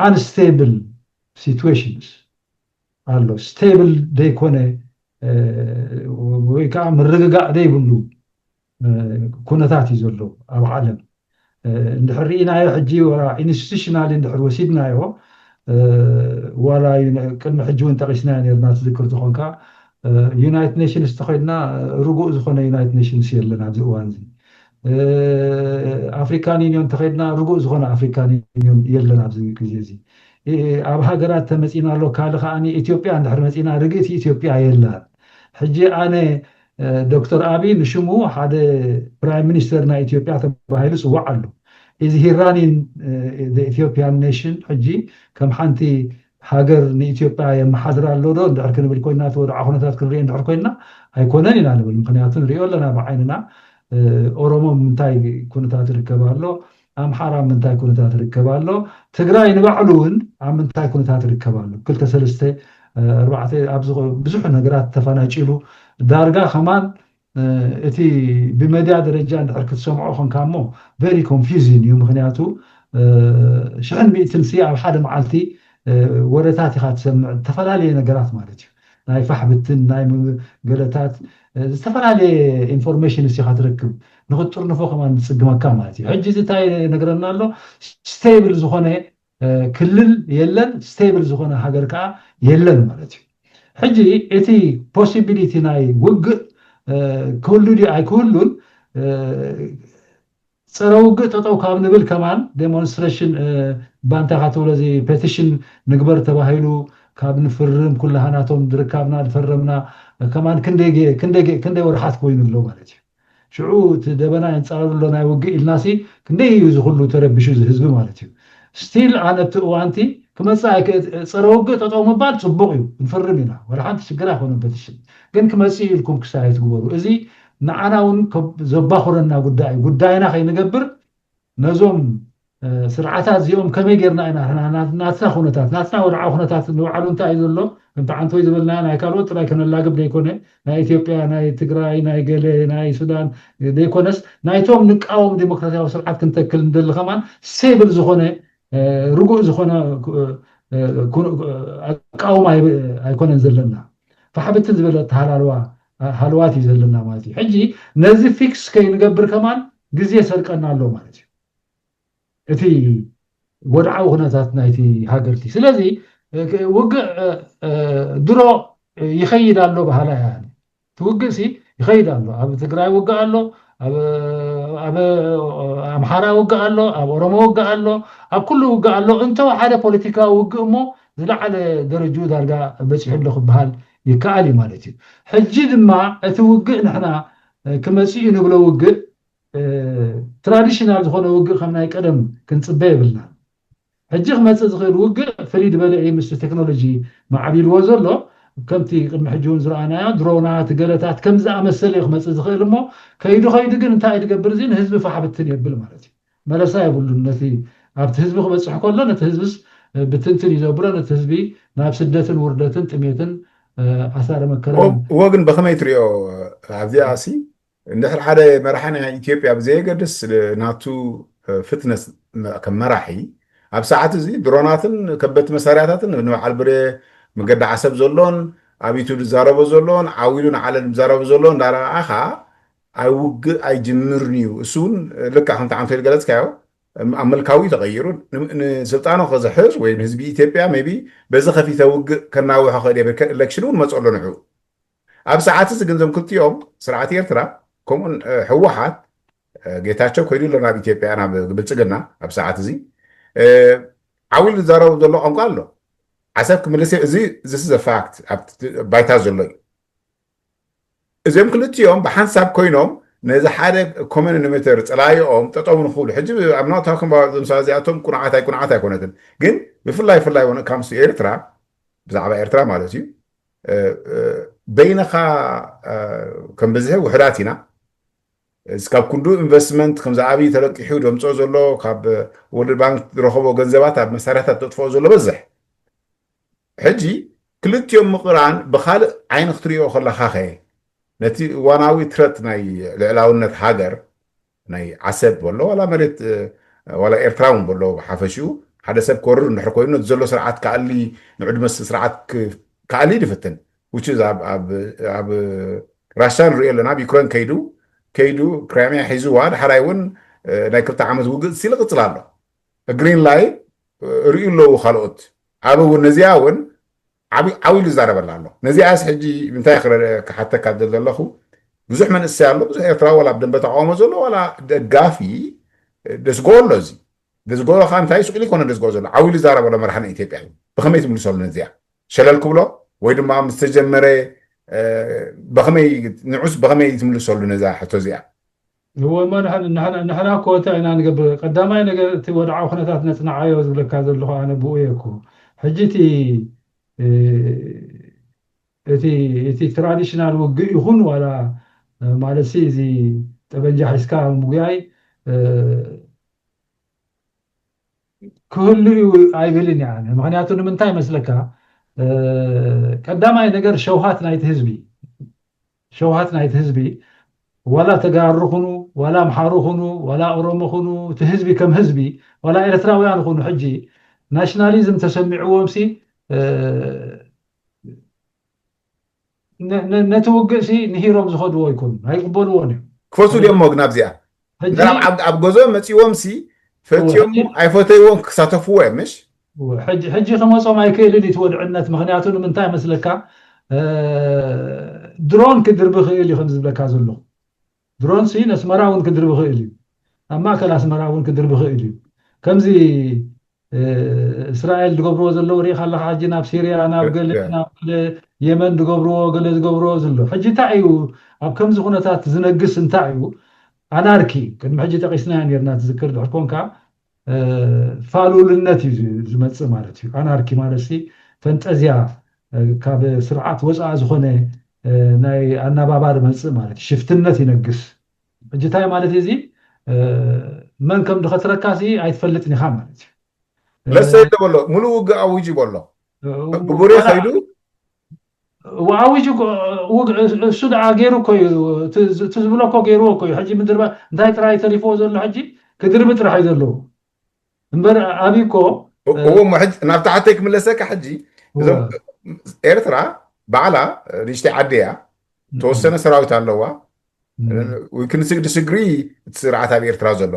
አንስቴብል ሲትዌሽንስ ኣሎ ስቴብል ዘይኮነ ወይ ከዓ ምርግጋእ ዘይብሉ ኩነታት እዩ ዘሎ ኣብ ዓለም እንድሕር ርኢናዮ ሕጂ ወላ ኢንስቲቱሽናል እንድሕር ወሲድናዮ ዋላ ቅድሚ ሕጂ እውን ጠቂስናዮ ነርና ትዝክር ዝኾንካ ዩናይትድ ኔሽንስ ተኸይድና ርጉእ ዝኾነ ዩናይትድ ኔሽንስ የለን ኣብዚ እዋን እዚ ኣፍሪካን ዩኒዮን ተኸይድና ርጉእ ዝኾነ ኣፍሪካን ዩኒዮን የለን ኣብዚ ግዜ እዚ ኣብ ሃገራት ተመፂና ኣሎ ካልእ ከዓኒ ኢትዮጵያ እንድሕር መፂና ርግእቲ ኢትዮጵያ የለን ሕጂ ኣነ ዶክተር ኣብይ ንሽሙ ሓደ ፕራይም ሚኒስተር ናይ ኢትዮጵያ ተባሂሉ ፅዋዕ ኣሎ እዚ ሂራኒን ኢትዮጵያን ኔሽን ሕጂ ከም ሓንቲ ሃገር ንኢትዮጵያ የመሓድር ኣሎ ዶ እንድሕር ክንብል ኮይና ተወድዓ ኩነታት ክንሪኦ እንድሕር ኮይና ኣይኮነን ኢና ንብል ምክንያቱ ንሪኦ ኣለና ብዓይንና ኦሮሞ ምንታይ ኩነታት ይርከብ ኣሎ ኣምሓራ ምንታይ ኩነታት ይርከብ ኣሎ ትግራይ ንባዕሉ እውን ኣብ ምንታይ ኩነታት ይርከብ ኣሎ ክልተ ሰለስተ ኣርባዕተ ኣብዚ ብዙሕ ነገራት ተፈናጪሉ ዳርጋ ከማን እቲ ብመድያ ደረጃ እንድሕር ክትሰምዖ ኮንካ እሞ ቨሪ ኮንፊውዝን እዩ ምክንያቱ ሽሕን ሚእትንሲ ኣብ ሓደ መዓልቲ ወረታት ኢኻ ትሰምዕ ዝተፈላለየ ነገራት ማለት እዩ ናይ ፋሕብትን ናይ ገለታት ዝተፈላለየ ኢንፎርሜሽን ኢኻ ትረክብ ንክጥርንፎ ከማን ዝፅግመካ ማለት እዩ ሕጂ እዚ እንታይ ነገረና ኣሎ ስቴብል ዝኾነ ክልል የለን ስቴብል ዝኾነ ሃገር ከዓ የለን ማለት እዩ ሕጂ እቲ ፖሲቢሊቲ ናይ ውግእ ክህሉ ዲ ኣይክህሉን ፀረ ውግእ ጠጠው ካብ ንብል ከማን ዴሞንስትሬሽን ባንታ ካተብሎ እዚ ፔቲሽን ንግበር ተባሂሉ ካብ ንፍርም ኩላሃናቶም ድርካብና ዝፈረምና ከማን ክንደይ ወርሓት ኮይኑ ኣሎ ማለት እዩ ሽዑ እቲ ደበና የንፃረብሎ ናይ ውግእ ኢልናሲ ክንደይ እዩ ዝኩሉ ተረቢሹ ዝህዝቢ ማለት እዩ ስቲል ኣነ ኣብቲ እዋንቲ ክመፅእ ፀረ ውግእ ጠጠው ምባል ፅቡቅ እዩ ንፍርም ኢና ወላ ሓንቲ ሽግር ኣይኮነን ፔቲሽን ግን ክመፅእ ኢልኩም ክሳይ ትግበሩ እዚ ንዓና እውን ዘባኽረና ጉዳይ እዩ ጉዳይና ከይንገብር ነዞም ስርዓታት እዚኦም ከመይ ጌርና ኢና ናትና ኩነታት ናትና ወድዓዊ ኩነታት ንባዕሉ እንታይ እዩ ዘሎ ከምቲ ዓንተ ወይ ዝበልና ናይ ካልኦት ጥራይ ከነላግብ ዘይኮነ ናይ ኢትዮጵያ ናይ ትግራይ ናይ ገለ ናይ ሱዳን ዘይኮነስ ናይቶም ንቃወም ዲሞክራሲያዊ ስርዓት ክንተክል ንደሊ ከማን ስቴብል ዝኾነ ርጉእ ዝኾነ ኣቃውማ ኣይኮነን ዘለና ፋሕብትን ዝበለት ሃልዋት እዩ ዘለና ማለት እዩ ሕጂ ነዚ ፊክስ ከይንገብር ከማን ግዜ ሰርቀና ኣሎ ማለት እዩ እቲ ወድዓዊ ኩነታት ናይቲ ሃገርቲ ስለዚ ውግእ ድሮ ይኸይድ ኣሎ ባህላ ያኒ እቲ ውግእ ሲ ይኸይድ ኣሎ ኣብ ትግራይ ውግእ ኣሎ ኣብ ኣምሓራ ውግእ ኣሎ ኣብ ኦሮሞ ውግእ ኣሎ ኣብ ኩሉ ውግእ ኣሎ እንተው ሓደ ፖለቲካዊ ውግእ እሞ ዝለዓለ ደረጁ ዳርጋ በፂሑ ኣሎ ክበሃል ይከኣል እዩ ማለት እዩ ሕጂ ድማ እቲ ውግእ ንሕና ክመፅኡ ንብሎ ውግእ ትራዲሽናል ዝኾነ ውግእ ከም ናይ ቀደም ክንፅበ የብልና ሕጂ ክመፅእ ዝኽእል ውግእ ፍልይ ዝበለ እዩ ምስ ቴክኖሎጂ ማዕቢልዎ ዘሎ ከምቲ ቅድሚ ሕጂ እውን ዝረኣናዮ ድሮናት ገለታት ከም ዝኣመሰለ እዩ ክመፅእ ዝኽእል እሞ ከይዱ ግን እንታይ ዝገብር እዚ ንህዝቢ ፋሕብትን የብል ማለት እዩ መለሳ የብሉን ነቲ ኣብቲ ህዝቢ ክበፅሕ ከሎ ነቲ ህዝብስ ብትንትን እዩ ዘብሎ ነቲ ህዝቢ ናብ ስደትን ውርደትን ጥሜትን ኣሳረ መከራን ወግን ብኸመይ ትሪኦ ኣብዚኣ ሲ እንድሕር ሓደ መራሒ ናይ ኢትዮጵያ ብዘየገድስ ናቱ ፍትነስ ከም መራሒ ኣብ ሰዓት እዚ ድሮናትን ከበድቲ መሳርያታትን ንበዓል ብሬ መገዲ ዓሰብ ዘሎን ኣብ ዩቱብ ዝዛረቦ ዘሎን ዓዊሉ ንዓለም ዝዛረቦ ዘሎን እንዳረኣኻ ኣይውግእ ኣይጅምርን እዩ እሱ እውን ልክዕ ከምቲ ዓንተ ገለጽካዮ ኣብ መልካዊ ተቐይሩ ንስልጣኑ ክዝሕዝ ወይ ንህዝቢ ኢትዮጵያ ሜቢ በዚ ከፊተ ውግእ ከናውሖ ክእል ኤሌክሽን እውን መፅሎ ንዑ ኣብ ሰዓት እዚ ግን ዞም ክልቲኦም ስርዓት ኤርትራ ከምኡን ሕወሓት ጌታቸው ኮይዱ ኣሎ ናብ ኢትዮጵያ ናብ ብልፅግና ኣብ ሰዓት እዚ ዓዊሉ ዝዛረቡ ዘሎ ቋንቋ ኣሎ ዓሰብ ክምልስ እዚ ዝስ ዘ ፋክት ኣብ ባይታ ዘሎ እዩ እዚኦም ክልቲኦም ብሓንሳብ ኮይኖም ነዚ ሓደ ኮመን ኒሜተር ፀላይኦም ጠጠው ንክብሉ ሕጂ ኣብ ናታኩም ምሳ እዚኣቶም ቁንዓት ኣይኮነትን ግን ብፍላይ ፍላይ ሆነ ካምስ ኤርትራ ብዛዕባ ኤርትራ ማለት እዩ በይነኻ ከም ብዝሒ ውሕዳት ኢና ካብ ኩሉ ኢንቨስትመንት ከምዚ ዓብዪ ተለቂሑ ደምፅኦ ዘሎ ካብ ወርልድ ባንክ ዝረኸቦ ገንዘባት ኣብ መሳርያታት ተጥፍኦ ዘሎ በዝሕ ሕጂ ክልቲኦም ምቕራን ብካልእ ዓይኒ ክትሪኦ ከለካ ኸ ነቲ እዋናዊ ትረት ናይ ልዕላውነት ሃገር ናይ ዓሰብ በሎ ዋላ መሬት ዋላ ኤርትራ እውን በሎ ሓፈሽኡ ሓደ ሰብ ክወርር እንድሕር ኮይኑ ነቲ ዘሎ ስርዓት ካኣሊ ንዕድመ ስርዓት ካኣሊ ድፍትን which is ኣብ ራሻ ንሪኦ ኣለና ኣብ ዩክሬን ከይዱ ክራይሚያ ሒዙዋ ድሓራይ እውን ናይ 2 ዓመት ውግእ ሲል ቅፅል ኣሎ ግሪን ላይ ርእዩ ኣለዉ ካልኦት ኣብ እውን ነዚኣ እውን ዓዊሉ ዝዛረበላ ኣሎ ነዚኣስ ሕጂ ምንታይ ክሓተካ ዘለኹ ብዙሕ መንእሰይ ኣሎ ብዙሕ ኤርትራ ዋላ ብደንበ ተቃውሞ ዘሎ ዋላ ደጋፊ ደስጎ ኣሎ እዚ ደስጎ ካ እንታይ ስቁኢሉ ይኮነ ደስጎ ዘሎ ዓዊሉ ዝዛረበሎ መራሕና ኢትዮጵያ እዩ ብከመይ ትምልሰሉ ነዚኣ ሸለል ክብሎ ወይ ድማ ምስ ተጀመረ ብኸመይ ንዑስ ብኸመይ ትምልሰሉ ነዛ ሕቶ እዚኣ هو ما نحن كوتا إن أنا قبل قدامي أنا قلت ودعوا خناتات نتنعيو ولا كذا اللي أنا بوياكو حجتي تي تراديشنال يهون ولا مال سيزي تبنجح إسكان مجاي كل عيبلين يعني معناته من تاي مسلكها قدامي نقر شوهات نايت هزبي ولا تقارخنو ولا محاروخنو ولا أورمخنو تهزبي كم هزبي ولا إرتراويان خنو حجي ناشناليزم تسمعوهم سي نتوقع سي نهيروم زخدو يكون هاي قبولوني كفوتو اليوم موقنا بزيا نرام عب جوزو متيوم سي فتيوم اي فوتيوم كساتفوه مش حجي خمسة ما يكيل اللي تودعنات مغنياتون من تاي مسلكا درون كدر بخيل اللي خمس بلا كازلو درون سي نسمراون كدر بخيل اما كلا اسمراون كدر بخيل كمزي اسرائيل دغبرو زلو ريخ الله حاجنا بسوريا انا بقلنا يمن دغبرو قلز دغبرو زلو حجي تاعيو اب كمز خناتات زنقس انتاعيو اناركي كن حجي تقيسنا نيرنا تذكر دحكونكا فالولነት ዝመጽእ ማለት እዩ ኣናርኪ ማለት ሲ ፈንጠዝያ ካብ ስርዓት ወፃእ ዝኾነ ናይ ኣናባባር መጽእ ማለት ሽፍትነት ይነግስ እጅታይ ማለት እዚ መን ከም ድኸትረካሲ ኣይትፈልጥን ኢኻ ማለት እዩ ለሰይ ደበሎ ሙሉ ውግ ኣውጅ ይበሎ ብቡሬ ኸይዱ وعاوج السود عاجيرو كوي تزبلو كو غيرو كوي حجي مدربا انتي تراي تليفون زلو حجي كدرب ترى حيزلو امبر ابيكو هو محج نفتحتك من لسك حجي ኤርትራ ባዕላ ንሽተይ ዓደያ ተወሰነ ሰራዊት ኣለዋ ወይክንስግ ድስግሪ ስርዓት ኣብ ኤርትራ ዘሎ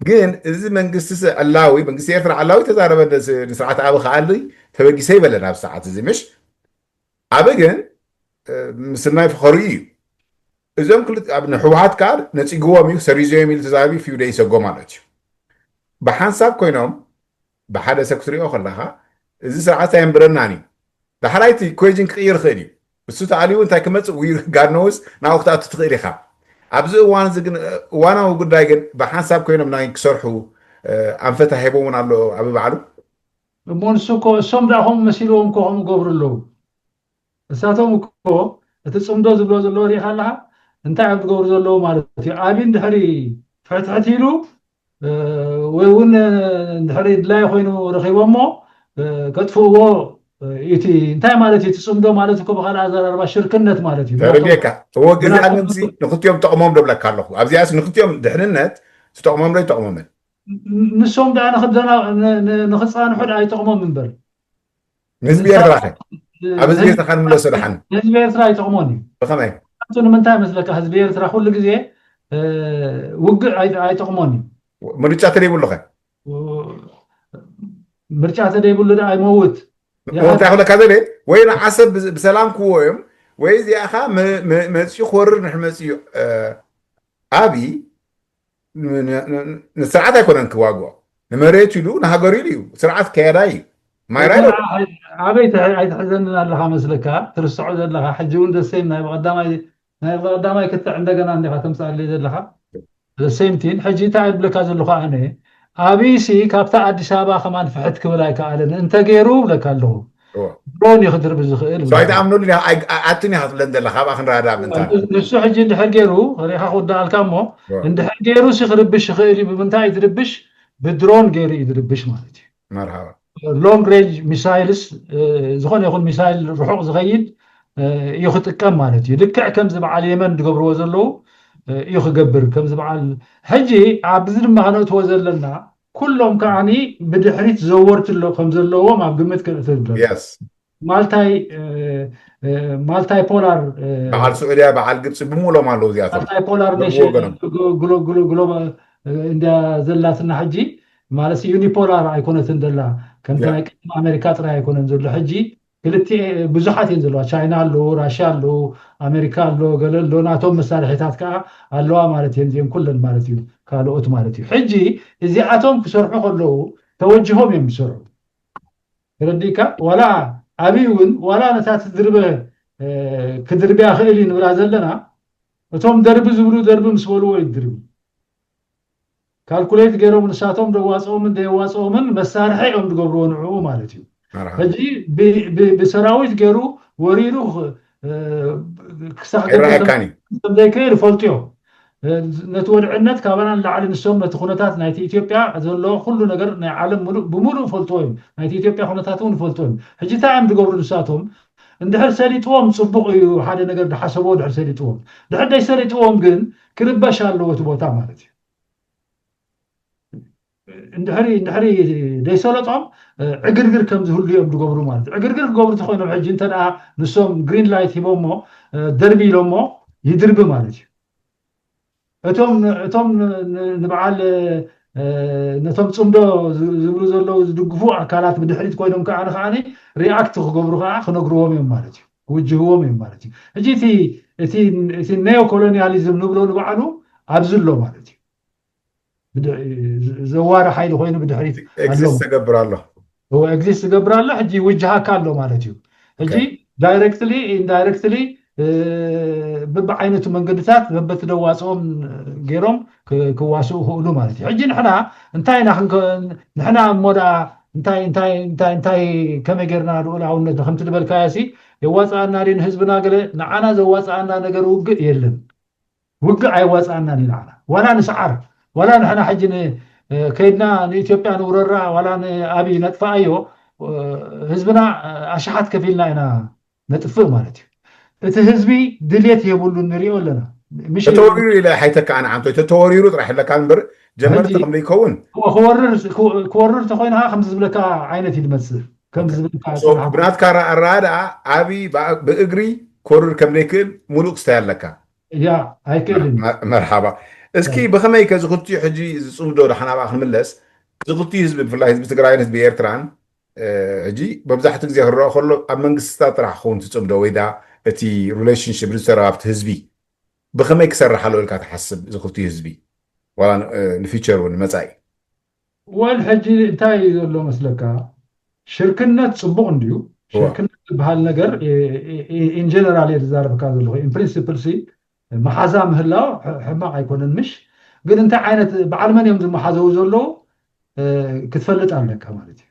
ግን እዚ መንግስቲ ኣላዊ መንግስቲ ኤርትራ ኣላዊ ተዛረበ ንስርዓት ኣብ ካሊ ተበጊሰ ይበለና ኣብ ሰዓት እዚ ምሽ ኣበ ግን ምስናይ ፍኸሪ እዩ እዞም ክልተ ኣብ ንሕወሓት ካል ነፂግዎም እዩ ሰሪዞም ኢሉ ተዛረቢ ፊውደ ይሰጎ ማለት እዩ ብሓንሳብ ኮይኖም ብሓደ ሰብ ክትሪኦ ከለካ እዚ ስርዓት ኣይንብረናን እዩ دحرايت كويجين كير خيري بس تعاليو انت كمت ويغانوس ناو خطات تخيري خا ابز وان زغن وانا وغداي غن بحساب كوينم ناي كسرحو انفتا هيبون الله ابي بعلو مونسوكو سومداهم مسيلوم كوهم غبرلو اساتهم كو تتصمدو زبلو زلو ري خالها انت عبد غبر زلو مالتي ابين دحري فتحتيلو ويون دحري دلاي خوينو رخيبومو كتفو يتي انتي مالتي تصمدو مالتكو بخال ازار 4 شركنت مالتي تربيكا هو غزا انمسي نختيوم تقموم دبلك كالخو ابزياس نختيوم دحننت تقموم لي تقموم نسوم ده أنا خدنا نخصان حد أي تقوم من بر نسبي يرتاح أبز بيت خان ملو سرحن نسبي إرترا يتقوموني بخمي أنتوا من تاي مثلك حزبي إرترا كل جزء وقع أي تقوموني مرجع تري بقول مرجع تدي يقول له أي موت هو تاخذ لك هذا ليه وين عصب بسلام كويم ويز يا أخا مسيو خور نحن مسيو أبي نسرعة يكون أنك واقع نمريت له نهجري له سرعة كيراي ما يراي عبيت حزن الله مسلكا ترسعود الله حجون ذا سيم ناي كنت عندنا عندي خاتم اللي لها ذا سيم تين حجي تعب لك هذا اللقاء أنا أبي سي كابتا أديس أبا كمان فحت كبلاي كألن أنت غيرو لك الله برون يخدر بزخيل سويت عملوا لي أعطني هات لند الله خاب آخر رادع من تاني نسو حجي اللي حجيرو ريحة خد الكامو عند حجيرو سيخربش خيري بمنتهى يدربش بدرون غيري يدربش مالتي مرحبا لونج رينج ميسايلس زخون يكون ميسايل رحوق زغيد ياخذ كم مالتي لكع كم زبع اليمن تقبروا زلو يخقبر كم زبع حجي عبزر ما توزلنا كلهم كعني بدحريت زورت له كم زلو ما قمت كنت يس مالتاي بولار بعد سوريا بعد قبس بمولو مالو زيادة مالتاي بولار نيشن جلوبال عند زلاتنا حجي مالس يوني بولار ايكونت اندلا كم تاي امريكا ترى يكون زلو حجي كلتي بزحات ينزلوا تشاينا لو راشيا لو امريكا لو قال لو ناتو مصالحات كا الله مالت ينزيم كل مالت كالوت مالت حجي اذا اتوم كسرحو كلو توجههم يمسروا رديكا ولا ابيون ولا نتات دربه كدربيا خيلي نبرا زلنا اتوم درب زبرو درب مسولو يدرب ካልኩሌት ገሮም ንሳቶም ደዋጾምን ደዋጾምን መሳርሒኦም ዝገብርዎ ንዕኡ ማለት እዩ ሕጂ ብሰራዊት ገሩ ወሪሩ ክሳገራካኒ ዘይከይድ ፈልጥዮ ነቲ ወድዕነት ካብና ንላዕሊ ንሶም ነቲ ኩነታት ናይቲ ኢትዮጵያ ዘሎ ኩሉ ነገር ናይ ዓለም ብምሉእ ፈልጥዎ እዩ ናይቲ ኢትዮጵያ ኩነታት እውን ፈልጥዎ እዩ ሕጂ እንታይ እዮም ዝገብሩ ንሳቶም እንድሕር ሰሊጥዎም ፅቡቅ እዩ ሓደ ነገር ዝሓሰብዎ ድሕር ሰሊጥዎም ድሕር ደይሰሊጥዎም ግን ክርበሽ ኣለዎ እቲ ቦታ ማለት እዩ اندحري ديسولطهم عقرقر كم زهل اليوم تقبروا مالت عقرقر قبر تخوينهم حج انت نسوم جرين لايت يبومو دربي لومو يدرب مالت اتوم نبعال نتوم تصمدو زبرو زلو زدقفو اكالات بدحريت كوينهم كعنا خاني رياكت خقبروا خا خنقروهم مالت وجهوهم مالت اجي تي نيو كولونياليزم نبلو نبعلو ابزلو مالت زوار حيل خوينو بدحريت اكزيست تقبر الله هو اكزيست تقبر الله حجي وجهها كالو مالتيو حجي دايركتلي اندايركتلي ببعينتو منقدتات ببتدواصهم غيرهم كواسو هولو مالتي حجي نحنا مودا انتاي كما غيرنا الاولى خمت بالكاسي يواصانا لين حزبنا قال نعنا زواصانا ነገር ውግ የለም ውግ አይዋصانا نعنا ولا نسعر ولا نحن حجن كيدنا لإثيوبيا نوررا ولا أبي نطفى أيو حزبنا أشحات كفيلنا إنا نطفى مالتي هزبي دليت يقولوا نريو لنا مش تتوريرو إلى حيثك أنا عم تتوريرو راح لك أنبر جمرت قبل يكون كورر تخوينها 5 زبلكا عينتي المسر كم زبلكا بنات كارا الرادع أبي بأجري كورر كم ليكل ملوك ستايل لك يا هيكل مرحبا اسكي بخمي كزغلتي حجي صمدو رحنا باخ نملس زغلتي حزب بفلاي حزب تግራይ حزب ኤርትራን حجي ببزحت ግዜ ክረአ ከሎ ኣብ መንግስትታት ጥራሕ ክኸውን ትፅምዶ ወይ ዳ እቲ ሪሌሽንሺፕ ዝሰራ ኣብቲ ህዝቢ ብኸመይ ክሰርሕ ኣለዎ ኢልካ ትሓስብ ዝኽልቲ ህዝቢ ዋላ ንፊቸር እውን መጻኢ ወል ሕጂ እንታይ ዘሎ መስለካ ሽርክነት ፅቡቅ እንድዩ ሽርክነት ዝበሃል ነገር ኢን ጀነራል የዛረብካ ዘሎ ኢን ፕሪንሲፕል ሲ محازا مهلاو حماق يكونن مش قل انت عينت بعلمان يوم المحازو زلو كتفلت عنك مالتي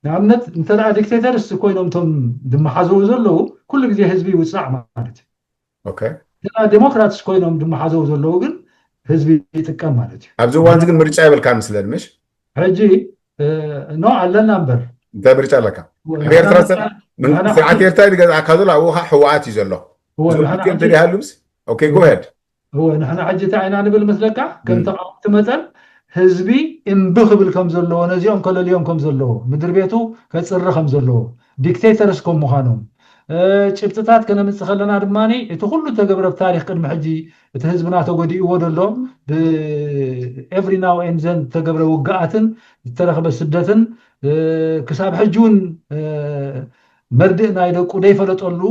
نعمت انت لا ديكتاتورس كوينهم تم دمحازو زلو كل جزي حزبي وصع مالتي اوكي لا ديمقراطس كوينهم دمحازو زلو قل حزبي يتكم مالتي ابزو وانت قل مرجع يبلكان مسلل مش حجي نوع على النمبر انت مرجع لك غير ترى من ساعات يرتاي دغ كذا هو حواتي زلو هو كنت لي هالمس اوكي جو هيد هو نحن حجة عينا نبل مسلكا كنت قمت مثلا ህዝቢ እምቢ ክብል ከም ዘለዎ ነዚኦም ከለልዮም ከም ዘለዎ ምድሪ ቤቱ ከፅሪ ከም ዘለዎ ዲክቴተርስ ከም ምዃኖም ጭብጥታት ከነምፅእ ከለና ድማ እቲ ኩሉ ተገብረ ብታሪክ ቅድሚ ሕጂ እቲ ህዝብና ተጎዲእዎ ዘሎ ብኤቭሪ ናው ኤንድ ዘን ተገብረ ውግኣትን ዝተረኸበ ስደትን ክሳብ ሕጂ እውን መርድእ ናይ ደቁ ዘይፈለጠሉ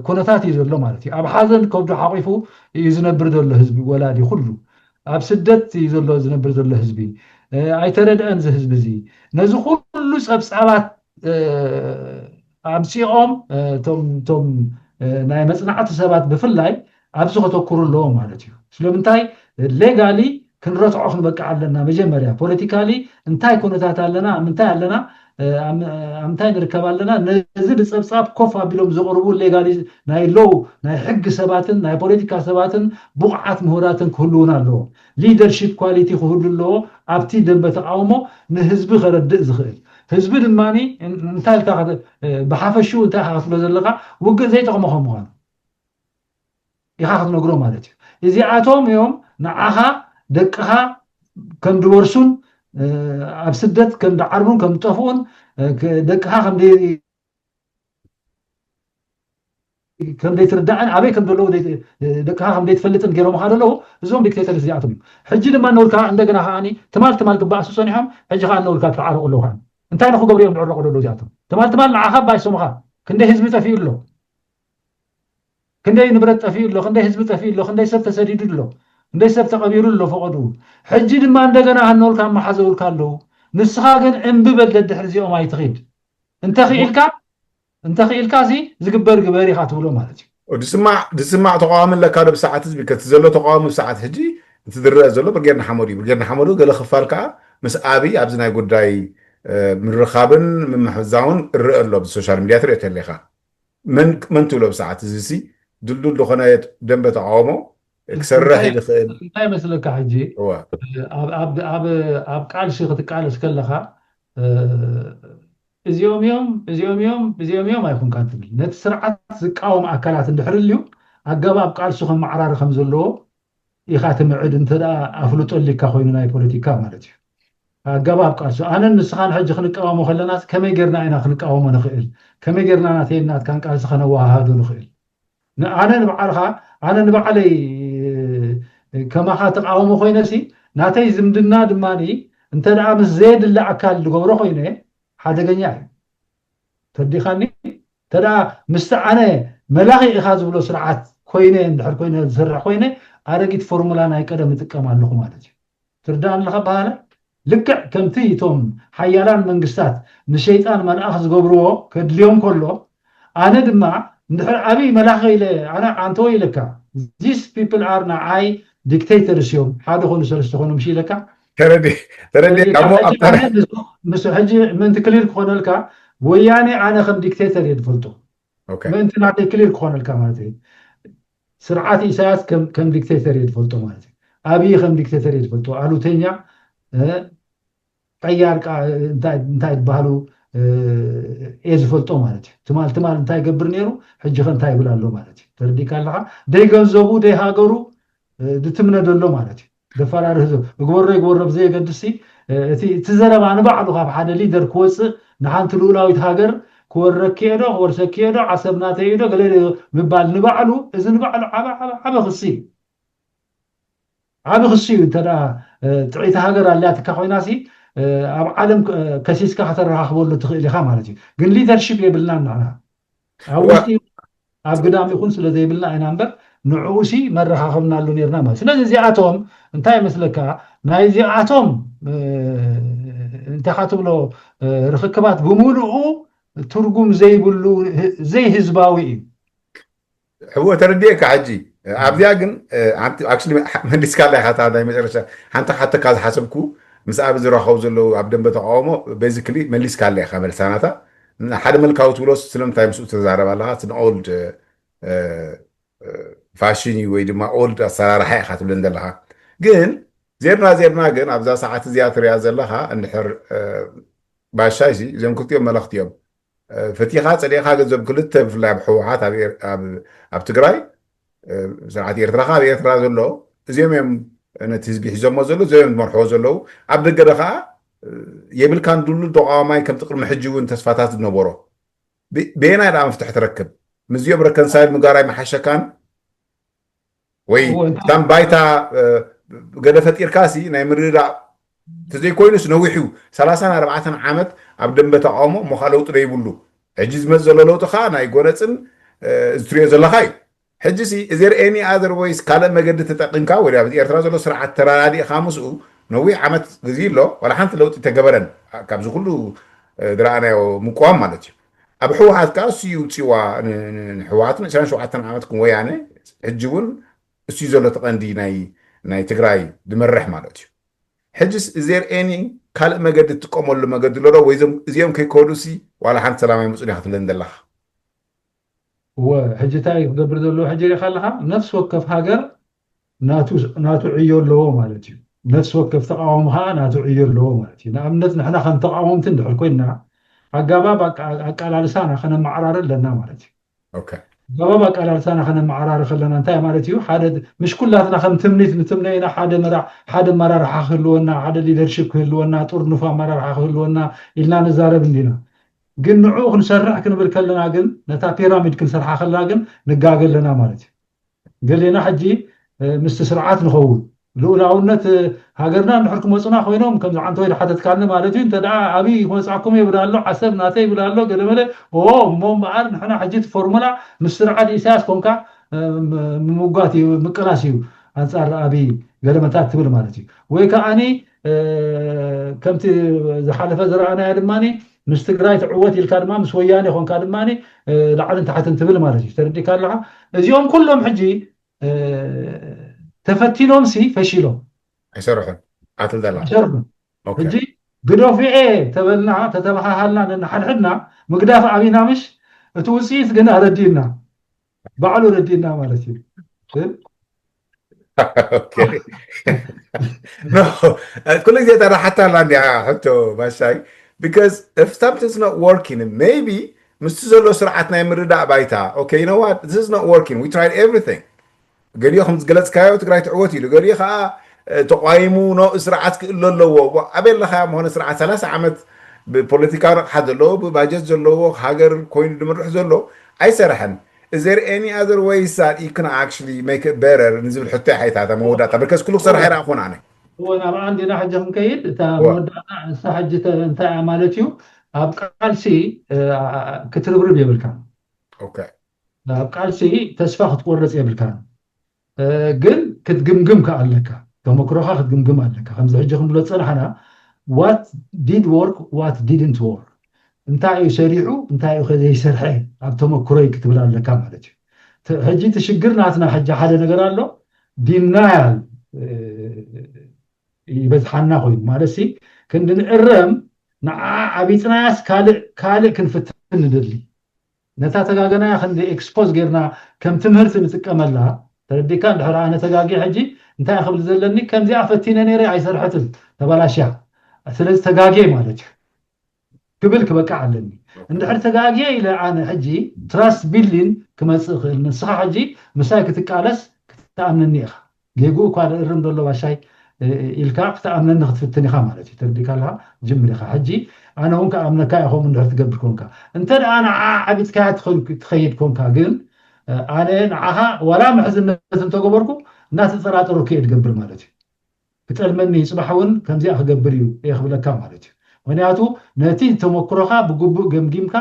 ኩነታት እዩ ዘሎ ማለት እዩ ኣብ ሓዘን ከብዱ ሓቂፉ እዩ ዝነብር ዘሎ ህዝቢ ወላዲ ኩሉ ኣብ ስደት እዩ ዘሎ ዝነብር ዘሎ ህዝቢ ኣይተረድአን ዚ ህዝቢ እዚ ነዚ ኩሉ ፀብፃባት ኣምፂኦም እቶም ናይ መፅናዕቲ ሰባት ብፍላይ ኣብዚ ከተኩሩ ኣለዎም ማለት እዩ ስለምንታይ ሌጋሊ ክንረትዖ ክንበቅዕ ኣለና መጀመርያ ፖለቲካሊ እንታይ ኩነታት ኣለና ምንታይ ኣለና ኣብ ምንታይ ንርከብ ኣለና ነዚ ብፀብፃብ ኮፍ ኣቢሎም ዘቕርቡ ሌጋሊ ናይ ሎው ናይ ሕጊ ሰባትን ናይ ፖለቲካ ሰባትን ብቕዓት ምሁራትን ክህልውን ኣለዎ ሊደርሺፕ ኳሊቲ ክህሉ ኣለዎ ኣብቲ ደንበ ተቃውሞ ንህዝቢ ከረድእ ዝኽእል ህዝቢ ድማኒ እንታይ ብሓፈሹ እንታይ ክትብሎ ዘለካ ውግእ ዘይጠቕሞ ከም ምዃኑ ኢኻ ክትነግሮ ማለት እዩ እዚኣቶም እዮም ንዓኻ ደቅኻ ከም ድወርሱን ኣብ ስደት ከም ዳዓርቡን ከም ጠፍኡን ደቅኻ ከም ዘይትርዳእን ኣበይ ከም ዘለዉ ደቅኻ ከም ዘይትፈልጥን ገይሮም ካ ደለዉ እዞም ዲክቴተር እዚኣቶም እዮም ሕጂ ድማ ነብልካ እንደገና ከዓኒ ትማል ክበኣሱ ፀኒሖም ሕጂ ከዓ ነብልካ ትዓረቁ ኣለዉ ከዓ እንታይ ንክገብሩ እዮም ዝዕረቁ ደለዉ እዚኣቶም ትማል ንዓኻ ባይሶምካ ክንደይ ህዝቢ ጠፊኡ ኣሎ ክንደይ ንብረት ጠፊኡ ኣሎ ክንደይ ህዝቢ ጠፊኡ ኣሎ ክንደይ ሰብ ተሰዲዱ ኣሎ ክንደይ ሰብ ተቐቢሩ ኣሎ ፈቐዱ ሕጂ ድማ እንደገና ሃነውልካ ማሓዘውልካ ኣለዉ ንስኻ ግን እምቢ በል ደድሕሪ እዚኦም ኣይትኺድ እንተኽኢልካ ዚ ዝግበር ግበር ኢኻ ትብሎ ማለት እዩ ድስማዕ ተቃዋሚ ኣለካ ዶ ብሰዓት ህዝቢ ከቲ ዘሎ ተቃዋሚ ብሰዓት ሕጂ እቲ ዝረአ ዘሎ ብርጌርና ሓመዱ እዩ ብርጌርና ሓመዱ ገለ ክፋል ከዓ ምስ ኣብይ ኣብዚ ናይ ጉዳይ ምርኻብን ምምሕዛውን እርአ ኣሎ ብሶሻል ሚድያ ትሪኦ ተለኻ መን ትብሎ ብሰዓት እዚ ሲ ድልዱል ዝኾነ ደንበ ተቃውሞ ክሰርሕ ይኽእል እንታይ መስለካ ሕጂ ኣብ ቃልሲ ክትቃለስ ከለካ እዚኦም እዮም ኣይኮንካ ትብል ነቲ ስርዓት ዝቃወም ኣካላት እንድሕር ልዩ ኣገባብ ቃልሲ ከም ማዕራሪ ከም ዘለዎ ኢኻ ትምዕድ እንተዳ ኣፍልጦሊካ ኮይኑ ናይ ፖለቲካ ማለት እዩ ኣገባብ ቃልሲ ኣነን ንስኻን ሕጂ ክንቃወሞ ከለና ከመይ ጌርና ኢና ክንቃወሞ ንኽእል ከመይ ጌርና ናተይናትካን ቃልሲ ከነዋሃዶ ንኽእል ኣነ ንባዕለይ ከማኻ ተቃወሞ ኮይነሲ ናተይ ዝምድና ድማኒ እንተዳ ምስ ዘየድለ ኣካል ዝገብሮ ኮይነ ሓደገኛ እዩ ተዲኻኒ ተዳ ምስቲ ኣነ መላኺ ኢኻ ዝብሎ ስርዓት ኮይነ እንድሕር ኮይነ ዝስራሕ ኮይነ ኣረጊት ፎርሙላ ናይ ቀደም ይጥቀም ኣለኹ ማለት እዩ ትርዳእ ኣለኻ ባህለ ልክዕ ከምቲ እቶም ሓያላን መንግስታት ንሸይጣን መልኣኽ ዝገብርዎ ከድልዮም ከሎ ኣነ ድማ እንድሕር ዓብይ መላኺ ኢለ ኣነ ኣንተወ ኢለካ ዚስ ፒፕል ኣር ንዓይ ዲክቴተርስ እዮም ሓደ ኮኑ ሰለስተ ኮኑ ምሽ ኢለካ ተረዲ ምስ ሕጂ ምንቲ ክሊር ክኾነልካ ወያኔ ኣነ ከም ዲክቴተር እየ ትፈልጦ ምንቲ ናተይ ክሊር ክኾነልካ ማለት እዩ ስርዓት ኢሳያስ ከም ዲክቴተር እየ ትፈልጦ ማለት እዩ ኣብይ ከም ዲክቴተር እየ ትፈልጦ ኣሉተኛ ቀያር እንታይ ትበሃሉ እየ ዝፈልጦ ማለት እዩ ትማል እንታይ ገብር ነይሩ ሕጂ ኸ እንታይ ይብል ኣሎ ማለት እዩ ተረዲካ ኣለካ ደይገንዘቡ ደይሃገሩ ድትምነደሎ ማለት እዩ ደፈራሪ ህዝብ እግበሮ ብዘየገድሲ እቲ ዘረባ ንባዕሉ ካብ ሓደ ሊደር ክወፅእ ንሓንቲ ልኡላዊት ሃገር ክወረክየ ዶ ክወርሰክየ ዶ ዓሰብናተይ ዶ ገለ ምባል ንባዕሉ እዚ ንባዕሉ ዓበ ክሲ እዩ እንተዳ ጥዒቲ ሃገር ኣልያትካ ኮይናሲ ኣብ ዓለም ከሲስካ ከተረኻኽበሉ ትኽእል ኢኻ ማለት እዩ ግን ሊደርሺፕ የብልና ንዓና ኣብ ውሽጢ ኣብ ግዳም ይኹን ስለ ዘይብልና ኢና እምበር ንዕኡሲ መረኻኽብና ኣሉ ነርና ማለት ስለዚ እዚኣቶም እንታይ መስለካ ናይ እዚኣቶም እንታይ ካትብሎ ርክክባት ብምሉኡ ትርጉም ዘይብሉ ዘይህዝባዊ እዩ ሕዎ ተረዲእካ ሕጂ ኣብዚኣ ግን ኣክቹሊ መሊስካ ላይ ካታ ናይ መጨረሻ ሓንቲ ሓተካ ዝሓሰብኩ ምስ ኣብ ዝረኸቡ ዘለዉ ኣብ ደንበ ተቃውሞ ቤዚክሊ መሊስካ ኣለኢኻ መልሳናታ ሓደ መልካዊ ትብሎስ ስለምንታይ ምስኡ ተዛረብ ኣለካ እቲ ንኦልድ ፋሽን እዩ ወይ ድማ ኦልድ ኣሰራርሓ ኢኻ ትብለን ዘለካ ግን ዜርና ግን ኣብዛ ሰዓት እዚኣ ትሪያ ዘለካ እንድሕር ባሻይሲ እዞም ክልቲኦም መለኽቲ እዮም ፈቲኻ ፀዲቕካ ገንዘብ ክልተ ብፍላይ ኣብ ሕወሓት ኣብ ትግራይ ስርዓት ኤርትራካ ኣብ ኤርትራ ዘሎ እዚኦም እዮም ነቲ ህዝቢ ሒዞሞ ዘሎ ዘዮም ዝመርሕዎ ዘለዉ ኣብ ደገ ከዓ የብልካን ድሉ ተቃዋማይ ከምቲ ቅድሚ ሕጂ እውን ተስፋታት ዝነበሮ ብየናይ ዳ መፍትሒ ትረክብ ምዝኦም ረከንሳይል ምግባራይ መሓሸካን ወይ እታን ባይታ ገለ ፈጢርካሲ ናይ ምርዳእ ተዘይኮይኑስ ነዊሑ 34 ዓመት ኣብ ደንበ ተቃውሞ እሞ ከዓ ለውጢ ደይብሉ ሕጂ ዝመፅእ ዘሎ ለውጢ ከዓ ናይ ጎነፅን ዝትሪኦ ዘለካ እዩ ሕጂ ሲ እዘር ኤኒ ኣዘር ወይስ ካልእ መገዲ ተጠቂምካ ወይ ኣብ ኤርትራ ዘሎ ስርዓት ተራዳዲእካ ምስኡ ነዊሕ ዓመት ግዜ ኣሎ ዋላ ሓንቲ ለውጢ ተገበረን ካብዚ ኩሉ ዝረኣናዮ ምቁዋም ማለት እዩ ኣብ ሕወሓት ከዓ እስዩ ውፅዋ ንሕወሓትን 27 ዓመት ክን ወያነ ሕጂ እውን እስዩ ዘሎ ተቐንዲ ናይ ትግራይ ዝመርሕ ማለት እዩ ሕጂስ እዘር ኤኒ ካልእ መገዲ ትጥቀመሉ መገዲ ሎ ወይ እዚኦም ከይከዱሲ ዋላ ሓንቲ ሰላማይ ምፁን ኢካ ክትብለን ዘለካ وحجي تاي قبل ذلو حجي خلها نفس وقف هاجر ناتو عيون له مالتي نفس وقف تقاومها ناتو عيون له مالتي نعم نحن خن تقاوم تندح كوينا عقابا بقى على لسانا خنا معرار لنا مالتي اوكي عقابا بقى على لسانا خنا معرار خلنا انت مالتي حد مش كلنا خن تمنينا حد مرار حخلونا حد ليدرشيب كلونا طور نفا مرار حخلونا إلنا نزارب عندنا ግን ንዑ ክንሰርሕ ክንብል ከለና ግን ነታ ፒራሚድ ክንሰርሓ ከለና ግን ንጋገል ለና ማለት እዩ ገሌና ሕጂ ምስ ስርዓት ንኸውን ልኡላውነት ሃገርና ንሕር ክመፁና ኮይኖም ከም ዝዓንተ ወይ ሓተትካኒ ማለት እዩ እንተ ደኣ ኣብይ ክመፅዓኩም ይብል ኣሎ ዓሰብ ናተይ ይብል ኣሎ ገለመለ እሞ እምበኣር ንሕና ሕጂ ፎርሙላ ምስ ስርዓት ኢሳያስ ኮንካ ምምጓት እዩ ምቅናስ እዩ ኣንፃር ኣብይ ገለመታት ትብል ማለት እዩ ወይ ከዓኒ ከምቲ ዝሓለፈ ዝረኣናዮ ድማኒ مس تግራይ ትዕወት ኢልካ ድማ ምስ ወያኔ ኾንካ ድማኒ ላዕልን ታሕትን ትብል ማለት እዩ ተረዲካ ኣለካ እዚኦም ኩሎም ሕጂ ተፈቲኖም ሲ ፈሺሎም ኣይሰርሑን ኣትል ዘላ ኣይሰርሑን ሕጂ ግዶፊኤ ተበልና ተተባሃሃልና ንሓድሕድና ምግዳፍ ዓቢና ምሽ እቲ ውፅኢት ግን ረዲና ባዕሉ ረዲና ማለት እዩ كل ጊዜ ተራ ሓታ ላንዲ ሕቶ ባሻይ because if something's not working maybe must ዘሎ ስርዓት ናይ ምርዳእ ባይታ okay you know what this is not working we tried everything ገሊኡ ከም ዝገለጽካዮ ትግራይ ትዕወት ኢሉ ገሊኡ ከዓ ተቋይሙ ነው ስርዓት ክእሎ ኣለዎ ኣበለኻ መሆነ ስርዓት 30 ዓመት ብፖለቲካ ረቕሓ ዘለዎ ብባጀት ዘለዎ ሃገር ኮይኑ ድምርሕ ዘሎ ኣይሰርሐን is there any other ways that you can actually make it better ንዝብል ሕቶ ሓይታታ መወዳእታ because ኩሉ ክሰርሕ ይረኣኹን ኣነ وانا ما عندنا حاجه مكيد تا مودعنا حاجه انت مالتيو ابقالسي كتربرب يبلكان اوكي ابقالسي تسفا تقرص يبلكان ግን ክትግምግም ከአለካ ተመክሮኻ ክትግምግም ኣለካ ከምዚ ሕጂ ክንብሎ ፀናሕና what did work what didn't work እንታይ እዩ ሰሪዑ እንታይ እዩ ከዘይሰርሐ ኣብ ተመክሮይ ክትብል ኣለካ ማለት እዩ ሕጂ ትሽግርናትና ሕጂ ሓደ ነገር ኣሎ ዲናያል ይበዝሓና ኮይኑ ማለሲ ክንድንዕረም ዓብይ ፅናያስ ካልእ ክንፍትን ንደሊ ነታ ተጋገናያ ክንዲ ኤክስፖዝ ጌርና ከም ትምህርቲ ንጥቀመላ ተረዲካ እንድሕር ኣነ ተጋጊ ሕጂ እንታይ ክብል ዘለኒ ከምዚኣ ፈቲነ ነይረ ኣይሰርሐትን ተበላሽያ ስለዚ ተጋጊ ማለት እዩ ክብል ክበቃ ኣለኒ እንድሕር ተጋጊ ኢለ ኣነ ሕጂ ትራስት ቢልዲንግ ክመፅእ ክእል ንስኻ ሕጂ ምሳይ ክትቃለስ ክትኣምነኒ ኢኻ ጌጉ እኳ እርም ዘሎ ባሻይ ኢልካ ክትኣምነኒ ክትፍትን ኢኻ ማለት እዩ ተረዲካ ኣለካ ጅምር ኢኻ ሕጂ ኣነ እውን ከኣምነካ ኢኹም እንድሕር ትገብር ኮንካ እንተ ደኣ ንዓ ዓቢትካያ ትኸይድ ኮንካ ግን ኣነ ንዓኻ ወላ ምሕዝነት እንተገበርኩ እናተፀራጠሩ ከይድ ገብር ማለት እዩ ክጠልመኒ ፅባሕ እውን ከምዚኣ ክገብር እዩ የኽብለካ ማለት እዩ ምክንያቱ ነቲ ተመክሮኻ ብግቡእ ገምጊምካ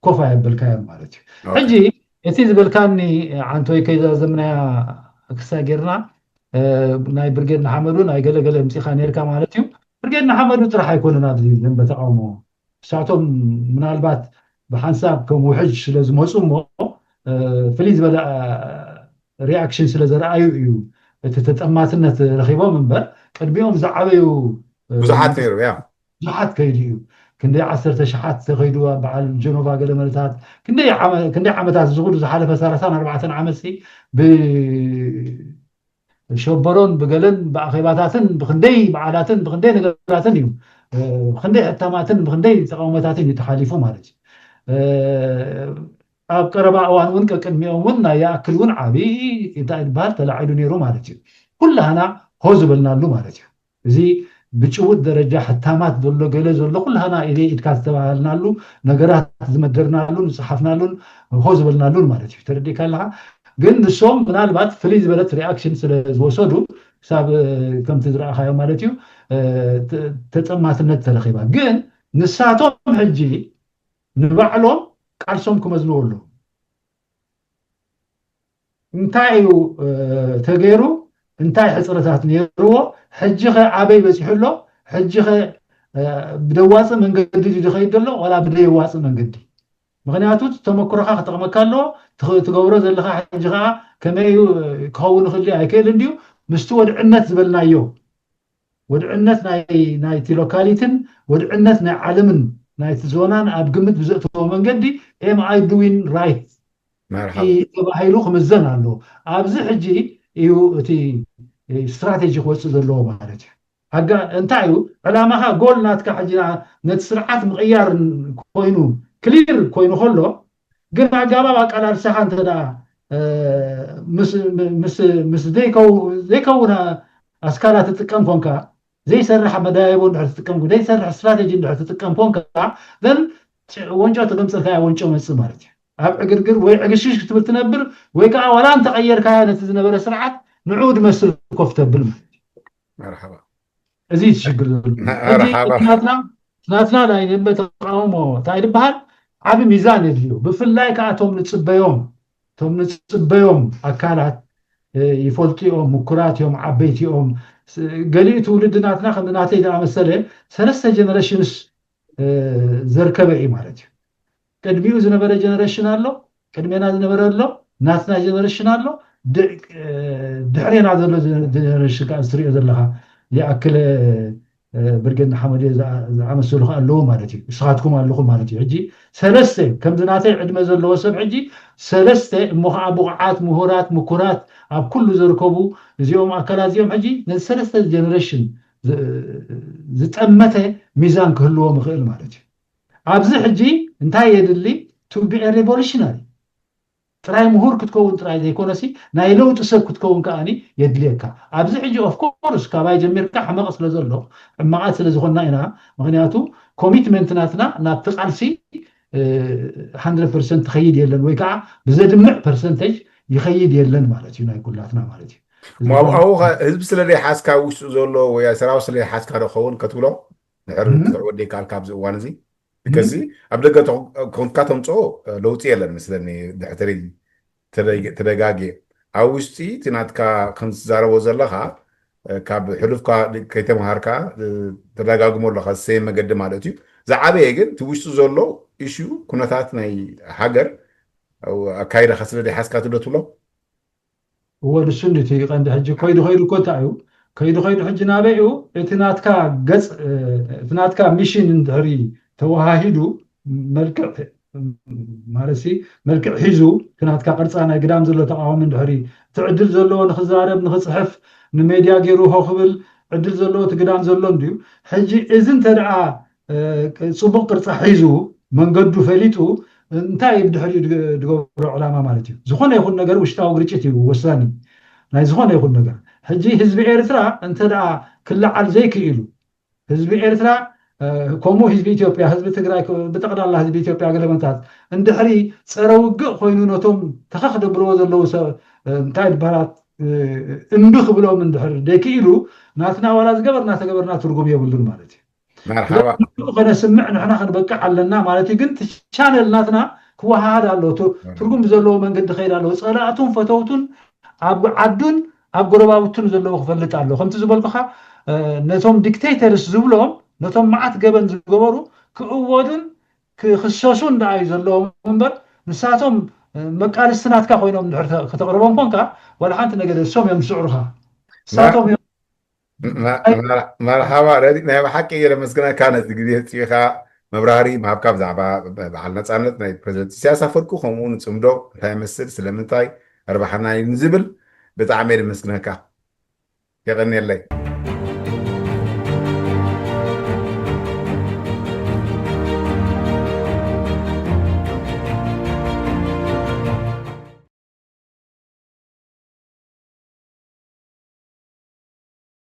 ኮፍ ኣየበልካዮም ማለት እዩ ሕጂ እቲ ዝበልካኒ ዓንቶይ ከይዛዘምናያ ክሳይ ጌርና ናይ ብርጌድ ንሓመዱ ናይ ገለገለ ምፂኻ ነርካ ማለት እዩ ብርጌድ ንሓመዱ ጥራሕ ኣይኮነን ኣብዚ ዘንበ ተቃውሞ ንሳቶም ምናልባት ብሓንሳብ ከም ውሕጅ ስለ ዝመፁ እሞ ፍልይ ዝበለ ሪኣክሽን ስለ ዘረኣዩ እዩ እቲ ተጠማትነት ረኺቦም እምበር ቅድሚኦም ዝዓበዩ ብዙሓት ነይሩ ያ ብዙሓት ከይዱ እዩ ክንደይ 10 ሸሓት ተኸይዱ በዓል ጀኖቫ ገለመለታት ክንደይ ዓመታት ዝኹሉ ዝሓለፈ 34 ዓመት ብሸበሮን ብገለን ብኣኼባታትን ብክንደይ በዓላትን ብክንደይ ነገራትን እዩ ብክንደይ ሕታማትን ብክንደይ ተቃውሞታትን እዩ ተሓሊፉ ማለት እዩ ኣብ ቀረባ እዋን እውን ቅድሚኦም እውን ናይ ያክል እውን ዓብይ እንታይ ዝበሃል ተላዒሉ ነይሩ ማለት እዩ ኩላህና ሆ ዝበልናሉ ማለት እዩ እዚ ብጭውጥ ደረጃ ሕታማት ዘሎ ገለ ዘሎ ኩላና ኢለ ኢድካ ዝተባሃልናሉ ነገራት ዝመደርናሉን ዝፅሓፍናሉን ሆ ዝበልናሉን ማለት እዩ ተረዲእካ ኣለካ ግን ንሶም ምናልባት ፍልይ ዝበለት ሪኣክሽን ስለ ዝወሰዱ ክሳብ ከምቲ ዝረኣኻዮ ማለት እዩ ተፀማትነት ተረኺባ ግን ንሳቶም ሕጂ ንባዕሎም ቃልሶም ክመዝንዎ ኣለዉ እንታይ እዩ ተገይሩ እንታይ ሕፅረታት ነይርዎ ሕጂ ኸ ዓበይ በፂሑ ኣሎ ሕጂ ኸ ብደዋፅእ መንገዲ ዝኸይድ ኣሎ ወላ ብደይዋፅእ መንገዲ ምክንያቱ ተመክሮካ ክጠቕመካ ኣለዎ ትገብሮ ዘለካ ሕጂ ከዓ ከመይ ክኸውን ይኽእል ኣይክእል እንድዩ ምስቲ ወድዕነት ዝበልናዮ ወድዕነት ናይቲ ሎካሊትን ወድዕነት ናይ ዓለምን ናይቲ ዞናን ኣብ ግምት ብዘእትዎ መንገዲ ኤም ኣይ ዱዊን ራይት ተባሂሉ ክምዘን ኣሎ ኣብዚ ሕጂ እዩ እቲ ስትራቴጂ ክወፅእ ዘለዎ ማለት እዩ እንታይ እዩ ዕላማኻ ጎል ናትካ ሕጂ ነቲ ስርዓት ምቕያር ኮይኑ ክሊር ኮይኑ ከሎ ግን ኣገባብ ኣቃላልሳኻ እንተዳ ምስ ዘይከውን ኣስካላት ትጥቀም ኮንካ ዘይሰርሕ መዳየቦ እንድሕር ትጥቀም ዘይሰርሕ ስትራቴጂ እንድሕር ትጥቀም ኮንካ ዘን ወንጮ ተገምፀልካ ወንጮ መፅእ ማለት እዩ ኣብ ዕግርግር ወይ ዕግሽሽ ክትብል ትነብር ወይ ከዓ ዋላ እንተቀየርካዮ ነቲ ዝነበረ ስርዓት ንዑ ድመስል ኮፍ ተብል ማለት እዩ መርሓባ እዚ ትሽግር ናትና ናይ ተቃውሞ እንታይ ድበሃል ዓብ ሚዛን የድልዩ ብፍላይ ከዓ እቶም ንፅበዮም ኣካላት ይፈልጢኦም ምኩራት እዮም ዓበይቲ እዮም ገሊኡ ትውልድ ናትና ከምቲ ናተይ ዝኣመሰለ ሰለስተ ጀነሬሽንስ ዘርከበ እዩ ማለት እዩ ቅድሚኡ ዝነበረ ጀነሬሽን ኣሎ ቅድሜና ዝነበረ ኣሎ ናትና ጀነሬሽን ኣሎ ድሕሬና ዘሎ ጀነሬሽን ከዓ ዝትሪኦ ዘለካ ይኣክለ ብርጌድ ሓመድ ዝኣመሰሉ ኣለዎ ማለት እዩ ንስኻትኩም ኣለኹም ማለት እዩ ሕጂ ሰለስተ ከምዚ ናተይ ዕድመ ዘለዎ ሰብ ሕጂ ሰለስተ እሞ ከዓ ብቑዓት ምሁራት ምኩራት ኣብ ኩሉ ዝርከቡ እዚኦም ኣካላት እዚኦም ሕጂ ነዚ ሰለስተ ጀነሬሽን ዝጠመተ ሚዛን ክህልዎም ይኽእል ማለት እዩ ኣብዚ ሕጂ እንታይ የድሊ ቱ ቢ ሬቮሉሽነሪ ጥራይ ምሁር ክትከውን ጥራይ ዘይኮነሲ ናይ ለውጢ ሰብ ክትከውን ከዓኒ የድልየካ ኣብዚ ሕጂ ኦፍኮርስ ካባይ ጀሚርካ ሕመቕ ስለ ዘሎ ሕማቓት ስለ ዝኾንና ኢና ምክንያቱ ኮሚትመንት ናትና ናብቲ ቃልሲ 100% ትኸይድ የለን ወይ ከዓ ብዘድምዕ ፐርሰንቴጅ ይኸይድ የለን ማለት እዩ ናይ ኩላትና ማለት እዩ ኣብኡ ህዝቢ ስለዘይ ሓስካ ውሽጡ ዘሎ ወይ ሰራዊ ስለዘይ ሓስካ ደኸውን ከትብሎ ንዕር ክትዕወደ ካልካ ኣብዚ እዋን እዚ ከዚ ኣብ ደገ ኮንካ ተምፅኦ ለውጢ የለን ምስለኒ ድሕተሪ ተደጋጊ ኣብ ውሽጢ እቲ ናትካ ከም ዝዛረቦ ዘለካ ካብ ሕሉፍካ ከይተምሃርካ ተደጋግሞ ኣለካ ዝሰየ መገዲ ማለት እዩ ዝዓበየ ግን እቲ ውሽጡ ዘሎ እሹ ኩነታት ናይ ሃገር ኣካይዳካ ስለዘይ ሓስካ ትብሎ ትብሎ هو السنة قند حج كيد خير كتاعو كيد خير حج نابعو اتناتكا قص اتناتكا ميشن اندهري توهاهدو ملكع مارسي ملكع حيزو تناتكا قرصانا قدام زلو تقاوم اندهري تعدل زلو نخزارب نخصحف نميديا غيرو خبل عدل زلو تقدام زلو انديو حج اذن تدعى صبق قرص حيزو منقدو فليتو እንታይ ብድሕሪ ድገብሮ ዕላማ ማለት እዩ ዝኾነ ይኹን ነገር ውሽጣዊ ግርጭት እዩ ወሳኒ ናይ ዝኾነ ይኹን ነገር ሕጂ ህዝቢ ኤርትራ እንተደኣ ክለዓል ዘይክኢሉ ህዝቢ ኤርትራ ከምኡ ህዝቢ ኢትዮጵያ ህዝቢ ትግራይ ብጠቕላላ ህዝቢ ኢትዮጵያ ገለመታት እንድሕሪ ፀረ ውግእ ኮይኑ ነቶም ተኸክደብርዎ ዘለው ሰብ እንታይ ድበሃላት እንዱ ክብሎም እንድሕር ደይክኢሉ ናትና ዋላ ዝገበርና ተገበርና ትርጉም የብሉን ማለት እዩ مرحبا خنا سمع نحن خنبقى علنا مالتي قلت شانل ناتنا هو هذا له ترقم زلو من قد خير له صلاتهم فتوتن عدون ابغرباوتن زلو خفلت له خمت زبلقها نتوم ديكتاتورز زبلهم نتوم معت قبل زغبرو كعودن كخصصون داي زلو منبر نساتهم مقالستناتكا خوينهم كتقربهم كونكا ولا حانت نقدر سوم يمسعرها ساتهم مرحبا ردي نعم حكي إلى مسكنا كانت جديدة فيها مبراري ما بكاب زعبا بعلنا تصاملت ناي بريزنت سياسة فرقو خمون تصمدو هاي مسر سلمنتاي أربحنا نزبل بتعمير مسكنا كا يغني اللي